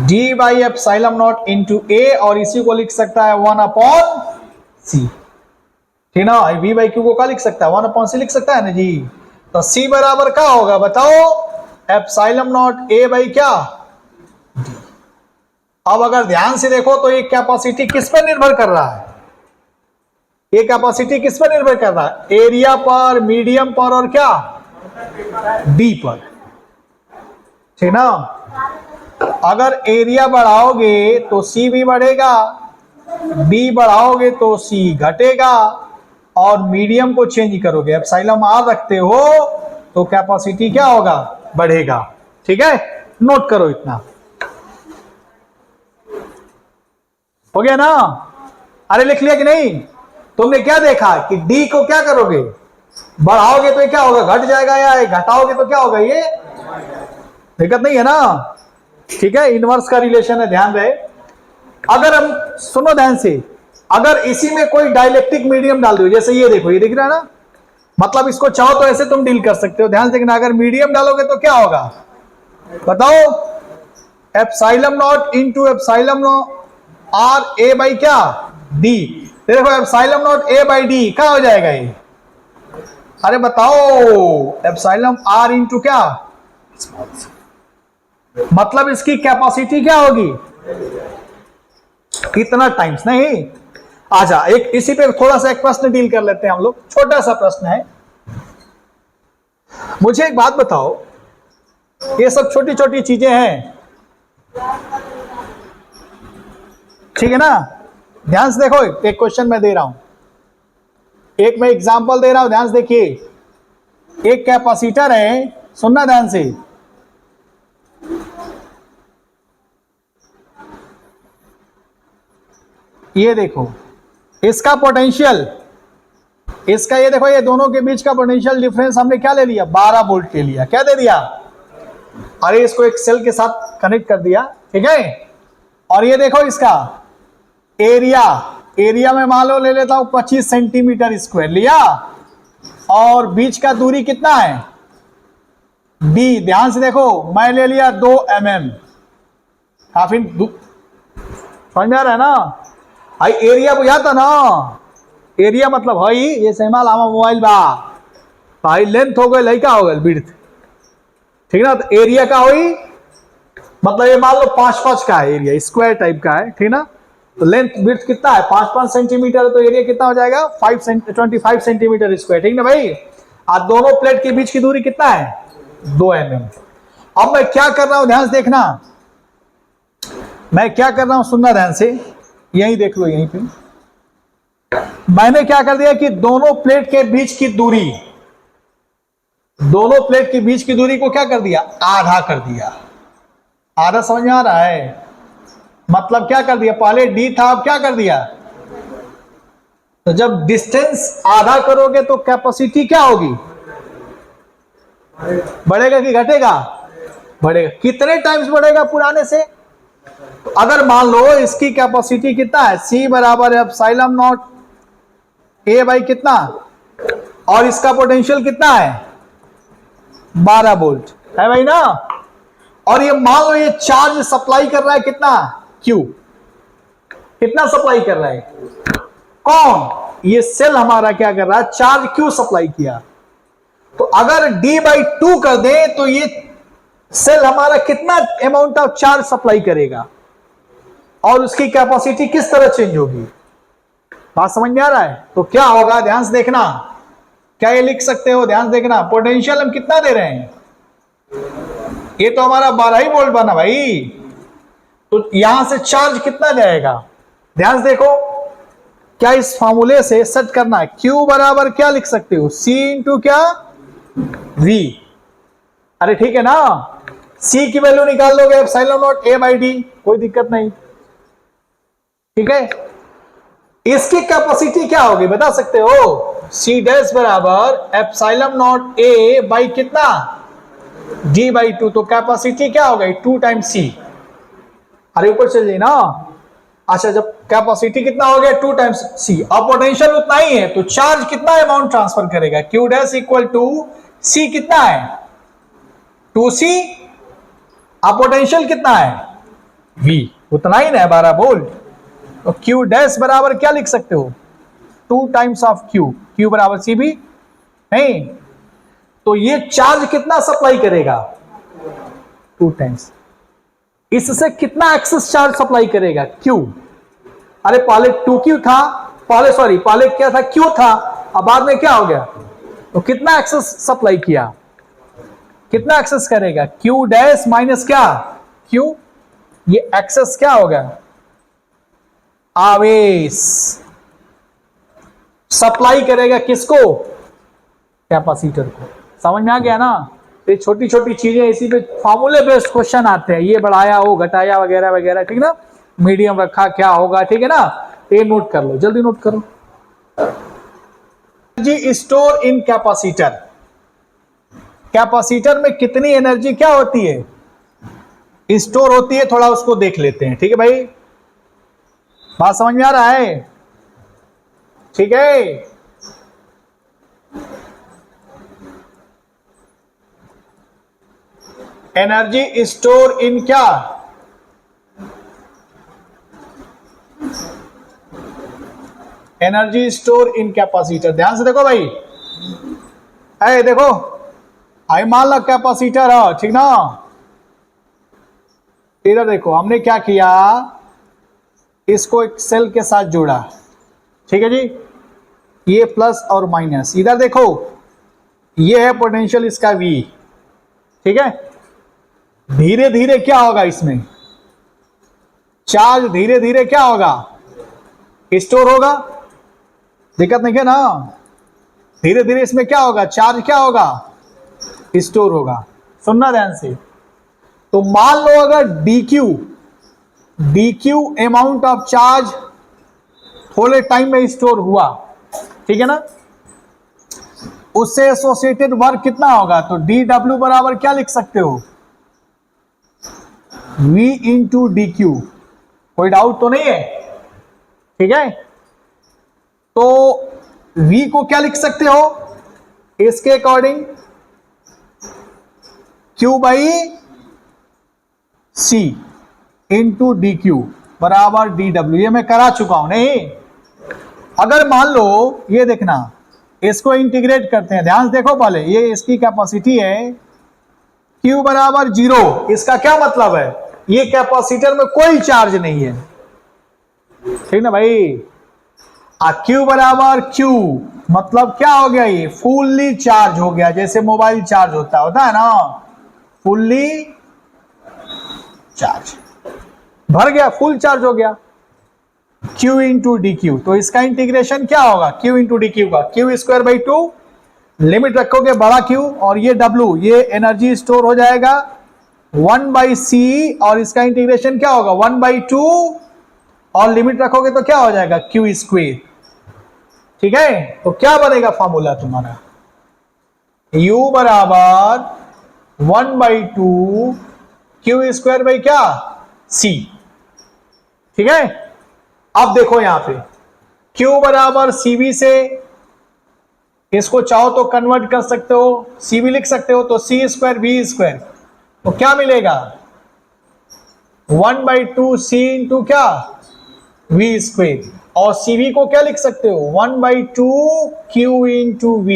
d by epsilon not into A, और इसी को लिख सकता है 1 अपॉन सी। ठीक ना, v बाई क्यू को क्या लिख सकता है, 1 अपॉन सी लिख सकता है ना जी। तो c बराबर क्या होगा बताओ, एप्सिलॉन नॉट ए बाई क्या डी। अब अगर ध्यान से देखो तो ये कैपेसिटी किस पर निर्भर कर रहा है, ये कैपेसिटी किस पर निर्भर कर रहा है, एरिया पर, मीडियम पर, और क्या, डी पर। ठीक ना। अगर एरिया बढ़ाओगे तो सी भी बढ़ेगा, डी बढ़ाओगे तो सी घटेगा, और मीडियम को चेंज करोगे, एप्सिलॉन आर रखते हो तो कैपेसिटी क्या होगा, बढ़ेगा। ठीक है, नोट करो इतना, हो गया ना। अरे लिख लिया कि नहीं, तुमने क्या देखा कि डी को क्या करोगे, बढ़ाओगे तो ये क्या होगा, घट जाएगा, या घटाओगे तो क्या होगा, ये दिक्कत नहीं है ना। ठीक है, इनवर्स का रिलेशन है, ध्यान रहे। अगर हम, सुनो ध्यान से, अगर इसी में कोई डाइलेक्ट्रिक मीडियम डाल दो, जैसे ये देखो, ये दिख रहा है ना, मतलब इसको चाहो तो ऐसे तुम डील कर सकते हो, ध्यान से देखना। अगर मीडियम डालोगे तो क्या होगा बताओ, epsilon not into epsilon R A by क्या डी। देखो epsilon not A by D क्या हो जाएगा ये, अरे बताओ, एप्सिलॉन आर इंटू क्या, मतलब इसकी कैपेसिटी क्या होगी, कितना टाइम्स, नहीं। आजा एक इसी पे थोड़ा सा एक प्रश्न डील कर लेते हैं हम लोग, छोटा सा प्रश्न है। मुझे एक बात बताओ, ये सब छोटी छोटी चीजें हैं, ठीक है ना। ध्यान से देखो, एक क्वेश्चन मैं दे रहा हूं, एक मैं एग्जांपल दे रहा हूं, ध्यान से देखिए। एक कैपेसिटर है, सुनना ध्यान से, ये देखो इसका पोटेंशियल, इसका ये देखो, ये दोनों के बीच का पोटेंशियल डिफरेंस हमने क्या ले लिया, 12 वोल्ट ले लिया। क्या दे दिया, अरे इसको एक सेल के साथ कनेक्ट कर दिया, ठीक है। और ये देखो इसका एरिया, एरिया में मान लो ले लेता हूं 25 सेंटीमीटर स्क्वायर लिया, और बीच का दूरी कितना है, डी। ध्यान से देखो, मैं ले लिया 2 mm, काफी समझ में आ रहा है ना भाई। एरिया बुझाता ना, एरिया मतलब भाई ये सेमाल आमा मोबाइल बा भाई, लेंथ हो गई, लड़का हो गई विड्थ, ठीक ना। तो एरिया का हुई मतलब ये मान लो 5-5 का है, एरिया स्क्वायर टाइप का है, ठीक ना। तो लेंथ विड्थ कितना है, 5-5 सेंटीमीटर, तो एरिया कितना हो जाएगा 25 सेंटीमीटर स्क्वायर, ठीक ना भाई। आज दोनों प्लेट के बीच की दूरी कितना है, 2 mm। अब मैं क्या कर रहा हूं, ध्यान से देखना, मैं क्या कर रहा हूं, सुनना ध्यान से, यही देख लो, यहीं पे मैंने क्या कर दिया कि दोनों प्लेट के बीच की दूरी, दोनों प्लेट के बीच की दूरी को क्या कर दिया, आधा कर दिया। आधा समझ में आ रहा है, मतलब क्या कर दिया, पहले डी था, अब क्या कर दिया, तो जब डिस्टेंस आधा करोगे तो कैपेसिटी क्या होगी, बढ़ेगा कि घटेगा? बढ़ेगा। कितने टाइम्स बढ़ेगा पुराने से? तो अगर मान लो इसकी कैपेसिटी कितना है, C बराबर है एप्सिलॉन नॉट A बाई कितना, और इसका पोटेंशियल कितना है 12 वोल्ट है भाई ना। और ये मान लो ये चार्ज सप्लाई कर रहा है कितना, Q। कितना सप्लाई कर रहा है? कौन? ये सेल हमारा क्या कर रहा है, चार्ज Q सप्लाई किया। तो अगर D/2 कर दें तो ये सेल हमारा कितना अमाउंट ऑफ चार्ज सप्लाई करेगा, और उसकी कैपेसिटी किस तरह चेंज होगी? बात समझ में आ रहा है? तो क्या होगा, ध्यान से देखना। क्या ये लिख सकते हो, ध्यान से देखना। पोटेंशियल हम कितना दे रहे हैं, ये तो हमारा 12 ही वोल्ट बना भाई, तो यहां से चार्ज कितना जाएगा? ध्यान से देखो, क्या इस फॉर्मूले से सेट करना है। Q बराबर क्या लिख सकते हो, C इंटू क्या V। अरे ठीक है ना, C की वैल्यू निकाल लोगे epsilon not A by D, कोई दिक्कत नहीं। ठीक है, इसकी कैपेसिटी क्या होगी बता सकते हो? C डैश बराबर एप्सिलॉन नॉट A बाई कितना D/2, तो कैपेसिटी क्या हो गई 2 टाइम्स C। अरे ऊपर चल जाइए ना। अच्छा, जब कैपेसिटी कितना हो गया 2 टाइम्स C, अब पोटेंशियल उतना ही है, तो चार्ज कितना अमाउंट ट्रांसफर करेगा, Q dash equal to C कितना है 2C, अब पोटेंशियल कितना है V, उतना ही ना है 12 वोल्ट। तो Q डैश बराबर क्या लिख सकते हो, 2 टाइम्स ऑफ Q बराबर C भी नहीं, तो ये चार्ज कितना सप्लाई करेगा 2 टाइम्स। इससे कितना एक्सेस चार्ज सप्लाई करेगा Q। अरे पहले 2Q था, पहले क्या था Q था, अब बाद में क्या हो गया, तो कितना एक्सेस सप्लाई किया, कितना एक्सेस करेगा Q डैश माइनस क्या Q, ये एक्सेस क्या होगा, आवेश सप्लाई करेगा किसको, कैपेसिटर को। समझ में आ गया ना। ये छोटी छोटी चीजें, इसी पे फॉर्मूले बेस्ड क्वेश्चन आते हैं, ये बढ़ाया वो घटाया वगैरह वगैरह, ठीक ना। मीडियम रखा क्या होगा, ठीक है ना, ये नोट कर लो, जल्दी नोट करो। Energy store in capacitor, capacitor में कितनी एनर्जी क्या होती है स्टोर होती है, थोड़ा उसको देख लेते हैं। ठीक है भाई, बात समझ में आ रहा है? ठीक है, एनर्जी स्टोर इन क्या, एनर्जी स्टोर इन कैपेसिटर। ध्यान से देखो भाई, ऐ देखो, आई मान लो कैपेसिटर है, ठीक ना। इधर देखो, हमने क्या किया, इसको एक सेल के साथ जोड़ा, ठीक है जी, ये प्लस और माइनस। इधर देखो, ये है पोटेंशियल इसका V, ठीक है। धीरे धीरे क्या होगा इसमें, चार्ज धीरे धीरे क्या होगा, स्टोर होगा, दिक्कत नहीं है ना। धीरे धीरे इसमें क्या होगा, चार्ज क्या होगा, स्टोर होगा। सुनना ध्यान से। तो मान लो अगर dq अमाउंट ऑफ चार्ज थोड़े टाइम में स्टोर हुआ, ठीक है ना, उससे एसोसिएटेड वर्क कितना होगा, तो dw बराबर क्या लिख सकते हो, v इंटू dq। कोई डाउट तो नहीं है? ठीक है, तो v को क्या लिख सकते हो इसके according, q by c into dq बराबर dw। ये मैं करा चुका हूं नहीं। अगर मान लो, ये देखना, इसको इंटीग्रेट करते हैं, ध्यान से देखो पहले, ये इसकी कैपेसिटी है Q बराबर 0। इसका क्या मतलब है, ये कैपेसिटर में कोई चार्ज नहीं है, ठीक ना भाई। Q बराबर Q मतलब क्या हो गया, ये फुल्ली चार्ज हो गया, जैसे मोबाइल चार्ज होता है ना, फुल्ली चार्ज, भर गया, फुल चार्ज हो गया। Q इंटू DQ, तो इसका इंटीग्रेशन क्या होगा, Q इंटू DQ का, Q स्क्वायर बाई 2, लिमिट रखोगे बड़ा Q, और ये W, ये एनर्जी स्टोर हो जाएगा 1/c, और इसका इंटीग्रेशन क्या होगा 1/2, और लिमिट रखोगे तो क्या हो जाएगा Q स्क्वायर। ठीक है, तो क्या बनेगा फॉर्मूला तुम्हारा, U बराबर 1/2 क्यू स्क्वायर बाई क्या C। ठीक है, अब देखो यहां पे Q बराबर CV से, इसको चाहो तो कन्वर्ट कर सकते हो, CV लिख सकते हो, तो C स्क्वायर V स्क्वायर, तो क्या मिलेगा 1/2 C इंटू क्या V स्क्वायर, और CV को क्या लिख सकते हो 1/2 Q इंटू V।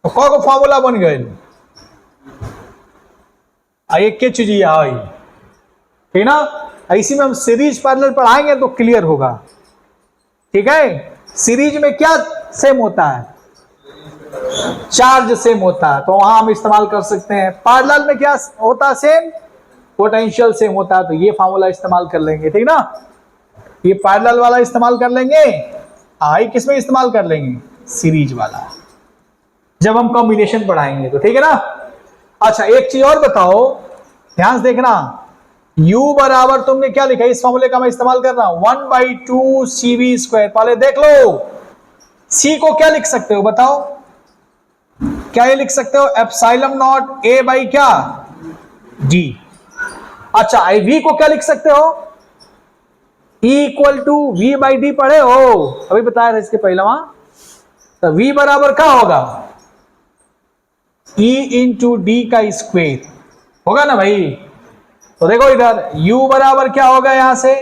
तो कौन को फॉर्मूला बन गए एक के चीज आई, ठीक ना। इसी में हम सीरीज पैरेलल पढ़ाएंगे तो क्लियर होगा। ठीक है, सीरीज में क्या सेम होता है, चार्ज सेम होता है, तो वहां हम इस्तेमाल कर सकते हैं। पैरेलल में क्या होता है सेम, पोटेंशियल सेम होता है, तो ये फार्मूला इस्तेमाल कर लेंगे, ठीक ना। ये पैरेलल वाला इस्तेमाल कर लेंगे, आई किस में इस्तेमाल कर लेंगे, सीरीज वाला, जब हम कॉम्बिनेशन पढ़ाएंगे तो, ठीक है ना। अच्छा एक चीज और बताओ, ध्यान से देखना, u बराबर तुमने क्या लिखा, इस फॉर्मूले का मैं इस्तेमाल कर रहा हूं 1/2 CV स्क्वायर। पहले देख लो C को क्या लिख सकते हो बताओ, क्या ये लिख सकते हो एप्सिलॉन नॉट A बाई क्या D। अच्छा V को क्या लिख सकते हो, E equal to V by D पढ़े हो, अभी बताया था इसके पहले वहां। तो V बराबर क्या होगा E इंटू D का स्क्वायर होगा ना भाई। तो देखो इधर u बराबर क्या होगा, यहां से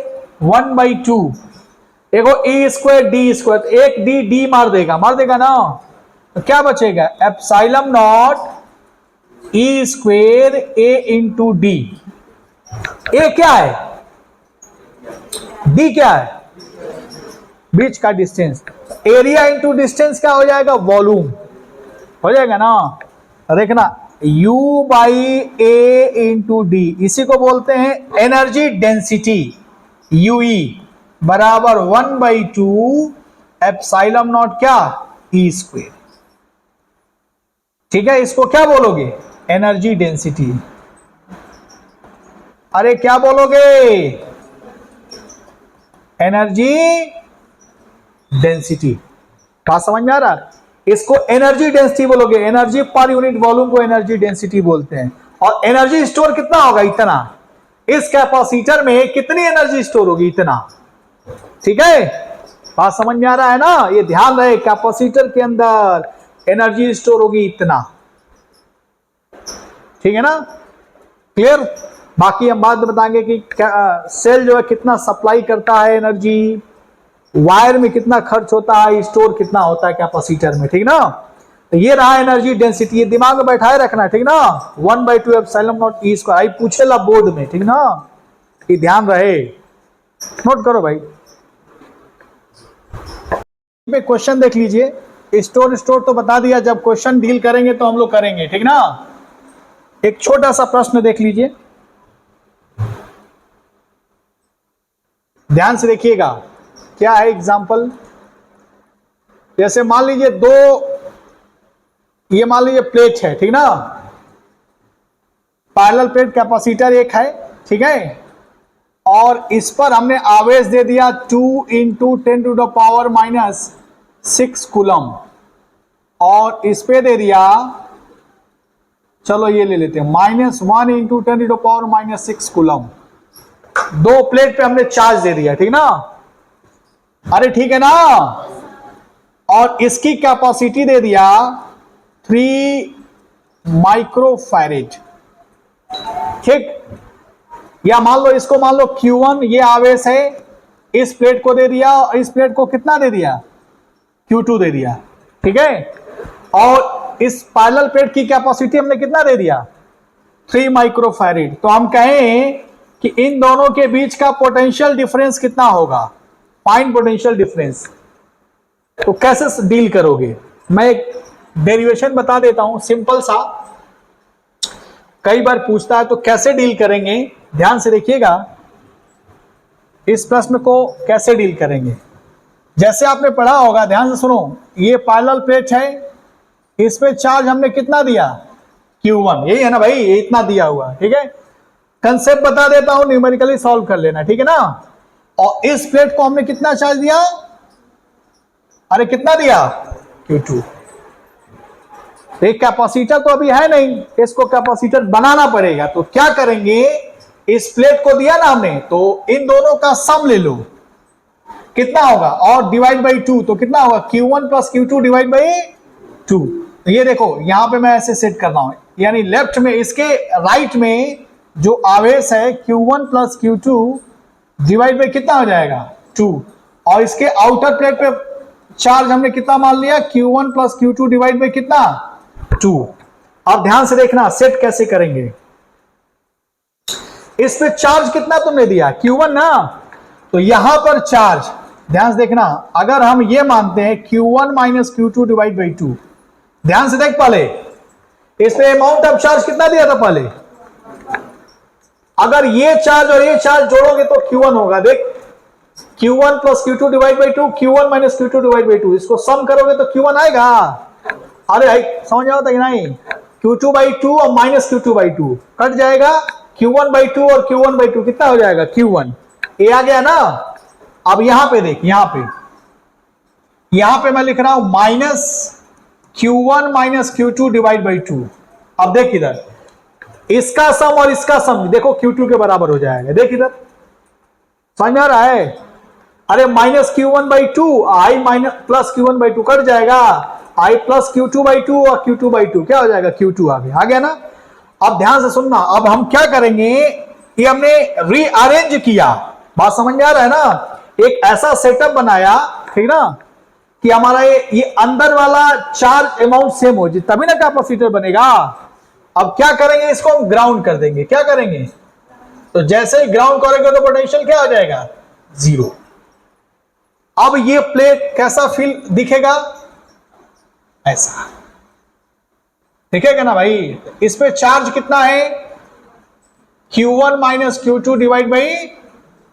1/2, देखो ए स्क्वायर डी स्क्वायर, एक डी मार देगा ना, तो क्या बचेगा epsilon naught E square A into D. A क्या है, डी क्या है, बीच का डिस्टेंस, एरिया इंटू डिस्टेंस क्या हो जाएगा वॉल्यूम हो जाएगा ना। तो देखना U by A into D, इसी को बोलते हैं एनर्जी डेंसिटी, UE बराबर 1/2 एप्सिलॉन नॉट क्या E स्क्वायर। ठीक है, इसको क्या बोलोगे एनर्जी डेंसिटी। अरे क्या बोलोगे एनर्जी डेंसिटी, बात समझ में आ रहा है। इसको एनर्जी डेंसिटी बोलोगे, एनर्जी पर यूनिट वॉल्यूम को एनर्जी डेंसिटी बोलते हैं। और एनर्जी स्टोर कितना होगा इतना, इस कैपेसिटर में कितनी एनर्जी स्टोर होगी इतना। ठीक है, बात समझ में आ रहा है ना, ये ध्यान रहे कैपेसिटर के अंदर एनर्जी स्टोर होगी इतना, ठीक है ना, क्लियर। बाकी हम बात बताएंगे कि सेल जो है कितना सप्लाई करता है एनर्जी, वायर में कितना खर्च होता है, स्टोर कितना होता है कैपेसिटर में, ठीक ना। तो ये रहा एनर्जी डेंसिटी, ये दिमाग में बैठाए रखना, ठीक ना। 1/2 एप्सिलॉन नॉट ई स्क्वायर, आई पूछेला बोर्ड में, ठीक ना, ये ध्यान रहे, नोट करो भाई। क्वेश्चन देख लीजिए, स्टोर तो बता दिया, जब क्वेश्चन डील करेंगे तो हम लोग करेंगे, ठीक ना। एक छोटा सा प्रश्न देख लीजिए, ध्यान से देखिएगा क्या है एग्जाम्पल। जैसे मान लीजिए दो, ये मान लीजिए प्लेट है, ठीक ना, पैरेलल प्लेट कैपेसिटर एक है, ठीक है, और इस पर हमने आवेश दे दिया 2 इंटू 10⁻⁻6 कूलम, और इस पे दे दिया, चलो ये ले लेते हैं -1 इंटू 10⁻⁻6 कूलम। दो प्लेट पे हमने चार्ज दे दिया, ठीक ना, अरे ठीक है ना, और इसकी कैपेसिटी दे दिया 3 माइक्रोफैरेड, ठीक। या मान लो इसको, मान लो Q1 ये आवेश है, इस प्लेट को दे दिया, और इस प्लेट को कितना दे दिया Q2 दे दिया, ठीक है, और इस पैरेलल प्लेट की कैपेसिटी हमने कितना दे दिया 3 माइक्रोफैरेड। तो हम कहें कि इन दोनों के बीच का पोटेंशियल डिफरेंस कितना होगा, फाइंड पोटेंशियल डिफरेंस। तो कैसे डील करोगे, मैं एक डेरिवेशन बता देता हूं सिंपल सा, कई बार पूछता है, तो कैसे डील करेंगे ध्यान से देखिएगा, इस प्रश्न को कैसे डील करेंगे। जैसे आपने पढ़ा होगा, ध्यान से सुनो, ये पैरेलल प्लेट है, इस पे चार्ज हमने कितना दिया Q1, यही है ना भाई, ये इतना दिया हुआ, ठीक है। कंसेप्ट बता देता हूं, न्यूमेरिकली सॉल्व कर लेना, ठीक है ना। और इस प्लेट को हमने कितना चार्ज दिया, अरे कितना दिया Q2, एक कैपेसिटर तो अभी है नहीं, इसको कैपेसिटर बनाना पड़ेगा। तो क्या करेंगे, इस प्लेट को दिया ना हमने, तो इन दोनों का सम ले लो, कितना होगा, और डिवाइड बाई 2, तो कितना होगा Q1 plus Q2 divide by 2। तो ये देखो यहां पे मैं ऐसे सेट कर रहा हूं, यानी लेफ्ट में, इसके राइट में जो आवेश है Q1 plus Q2 divide by कितना हो जाएगा 2, और इसके आउटर प्लेट पे चार्ज हमने कितना मान लिया Q1 plus Q2 divide by कितना 2। अब ध्यान से देखना सेट कैसे करेंगे, इस पे चार्ज कितना तुमने दिया Q1 ना, तो यहां पर चार्ज, ध्यान से देखना, अगर हम ये मानते हैं Q1 minus Q2 divide by 2, ध्यान से देख, पहले इस पे अमाउंट ऑफ चार्ज कितना दिया था पहले, अगर ये चार्ज और ये चार्ज जोड़ोगे तो Q1 होगा, देख Q1 plus Q2 divide by 2, Q1 minus Q2 divide by 2, इसको सम करोगे तो Q1 आएगा। अरे भाई समझ आओ कि नहीं, Q2 बाई 2 और माइनस Q2 बाई 2 कट जाएगा, Q1 बाई 2 और Q1 बाई 2 कितना हो जाएगा Q1, ये आ गया ना। अब यहां पे देख, यहां पे मैं लिख रहा हूं minus Q1 minus Q2 divide by 2। अब देख इधर, इसका सम और इसका सम देखो Q2 के बराबर हो जाएगा, देख इधर, समझ में आ रहा है। अरे minus Q1 by 2 I minus plus Q1 by 2 cut जाएगा, आई प्लस Q2 बाई 2 और Q2 बाई 2 क्या हो जाएगा Q2 आ गया ना। अब ध्यान से सुनना, अब हम क्या करेंगे, ये हमने रीअरेंज किया, बात समझ में आ रहा है ना, एक ऐसा सेटअप बनाया, ठीक ना, कि हमारा ये अंदर वाला चार्ज अमाउंट सेम हो जाए, तभी ना कैपेसिटर बनेगा। अब क्या करेंगे, इसको हम ग्राउंड कर देंगे, क्या करेंगे, तो जैसे ही ग्राउंड करेंगे तो पोटेंशियल क्या हो जाएगा 0। अब ये प्लेट कैसा फील दिखेगा, ऐसा दिखेगा ना भाई। इस पे चार्ज कितना है Q1 minus Q2 divide by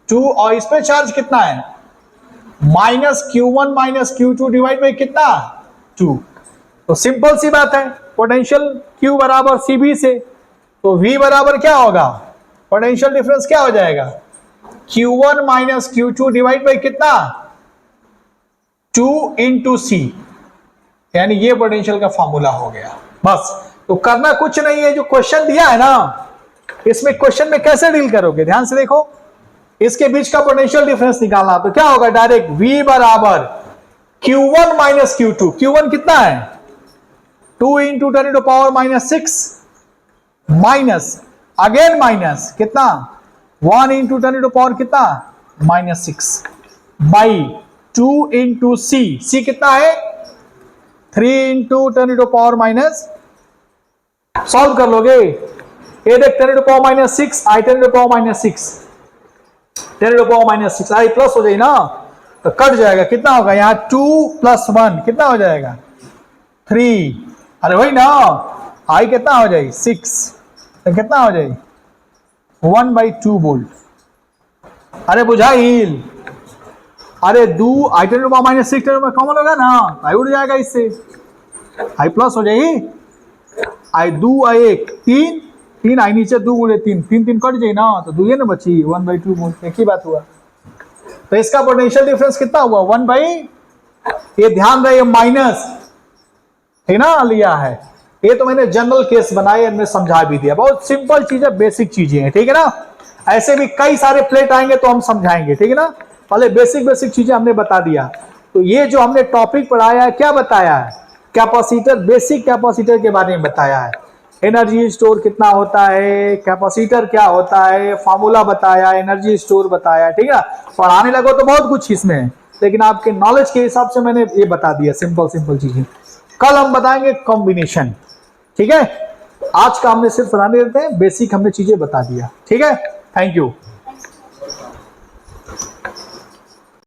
2, और इस पे चार्ज कितना है minus Q1 minus Q2 divide by कितना 2। तो सिंपल सी बात है, पोटेंशियल Q बराबर CB से, तो V बराबर क्या होगा, पोटेंशियल डिफरेंस क्या हो जाएगा Q1 minus Q2 divide by कितना 2 इंटू C, यानी ये पोटेंशियल का फॉर्मूला हो गया बस। तो करना कुछ नहीं है, जो क्वेश्चन दिया है ना, इसमें क्वेश्चन में कैसे डील करोगे, ध्यान से देखो, इसके बीच का पोटेंशियल डिफरेंस निकालना, तो क्या होगा, डायरेक्ट V बराबर Q1 माइनस Q2, Q1 कितना है 2 into 10 to power minus 6 minus again minus कितना 1 इंटू 10 टू पावर कितना माइनस 6 बाई 2 इंटू C कितना है 3 into 10 to power minus, solve कर लोगे, ये देख 10 to power minus 6 I 10 to power minus 6, 10 to power minus 6 I plus हो जाए ना, तो कट जाएगा, कितना होगा यहाँ 2 प्लस 1 कितना हो जाएगा 3, अरे वही ना, आई कितना हो जाए 6, तो कितना हो जाए 1/2 वोल्ट। अरे बुझाइल, अरे दू आई 10 टू पावर माइनस 6 में कॉमन होगा ना, आई उड़ जाएगा, इससे आई प्लस हो जाएगी, आई 2 आई 1 3 आई नीचे 2 गुणे 3 3 कट जाए ना, तो 2 ये ना बची 1/2 वोल्ट, एक ही बात हुआ। तो इसका पोटेंशियल डिफरेंस कितना हुआ 1 ये ध्यान रहे माइनस, ठीक ना लिया है, ये तो मैंने जनरल केस बनाए, मैंने समझा भी दिया, बहुत सिंपल चीज है, बेसिक चीजें हैं, ठीक है ना। ऐसे भी कई सारे प्लेट आएंगे तो हम समझाएंगे, ठीक है ना, पहले बेसिक चीजें हमने बता दिया। तो ये जो हमने टॉपिक पढ़ाया है, क्या बताया है, कैपेसिटर, बेसिक कैपेसिटर के बारे में बताया है, एनर्जी स्टोर कितना होता है, कैपेसिटर क्या होता है, फार्मूला बताया, एनर्जी स्टोर बताया, ठीक है। पढ़ाने लगो तो बहुत कुछ इसमें है, लेकिन आपके नॉलेज के हिसाब से मैंने ये बता दिया, सिंपल चीजें। कल हम बताएंगे कॉम्बिनेशन, ठीक है। आज का हमने सिर्फ बनाने देते हैं, बेसिक हमने चीजें बता दिया, ठीक है। Thank you.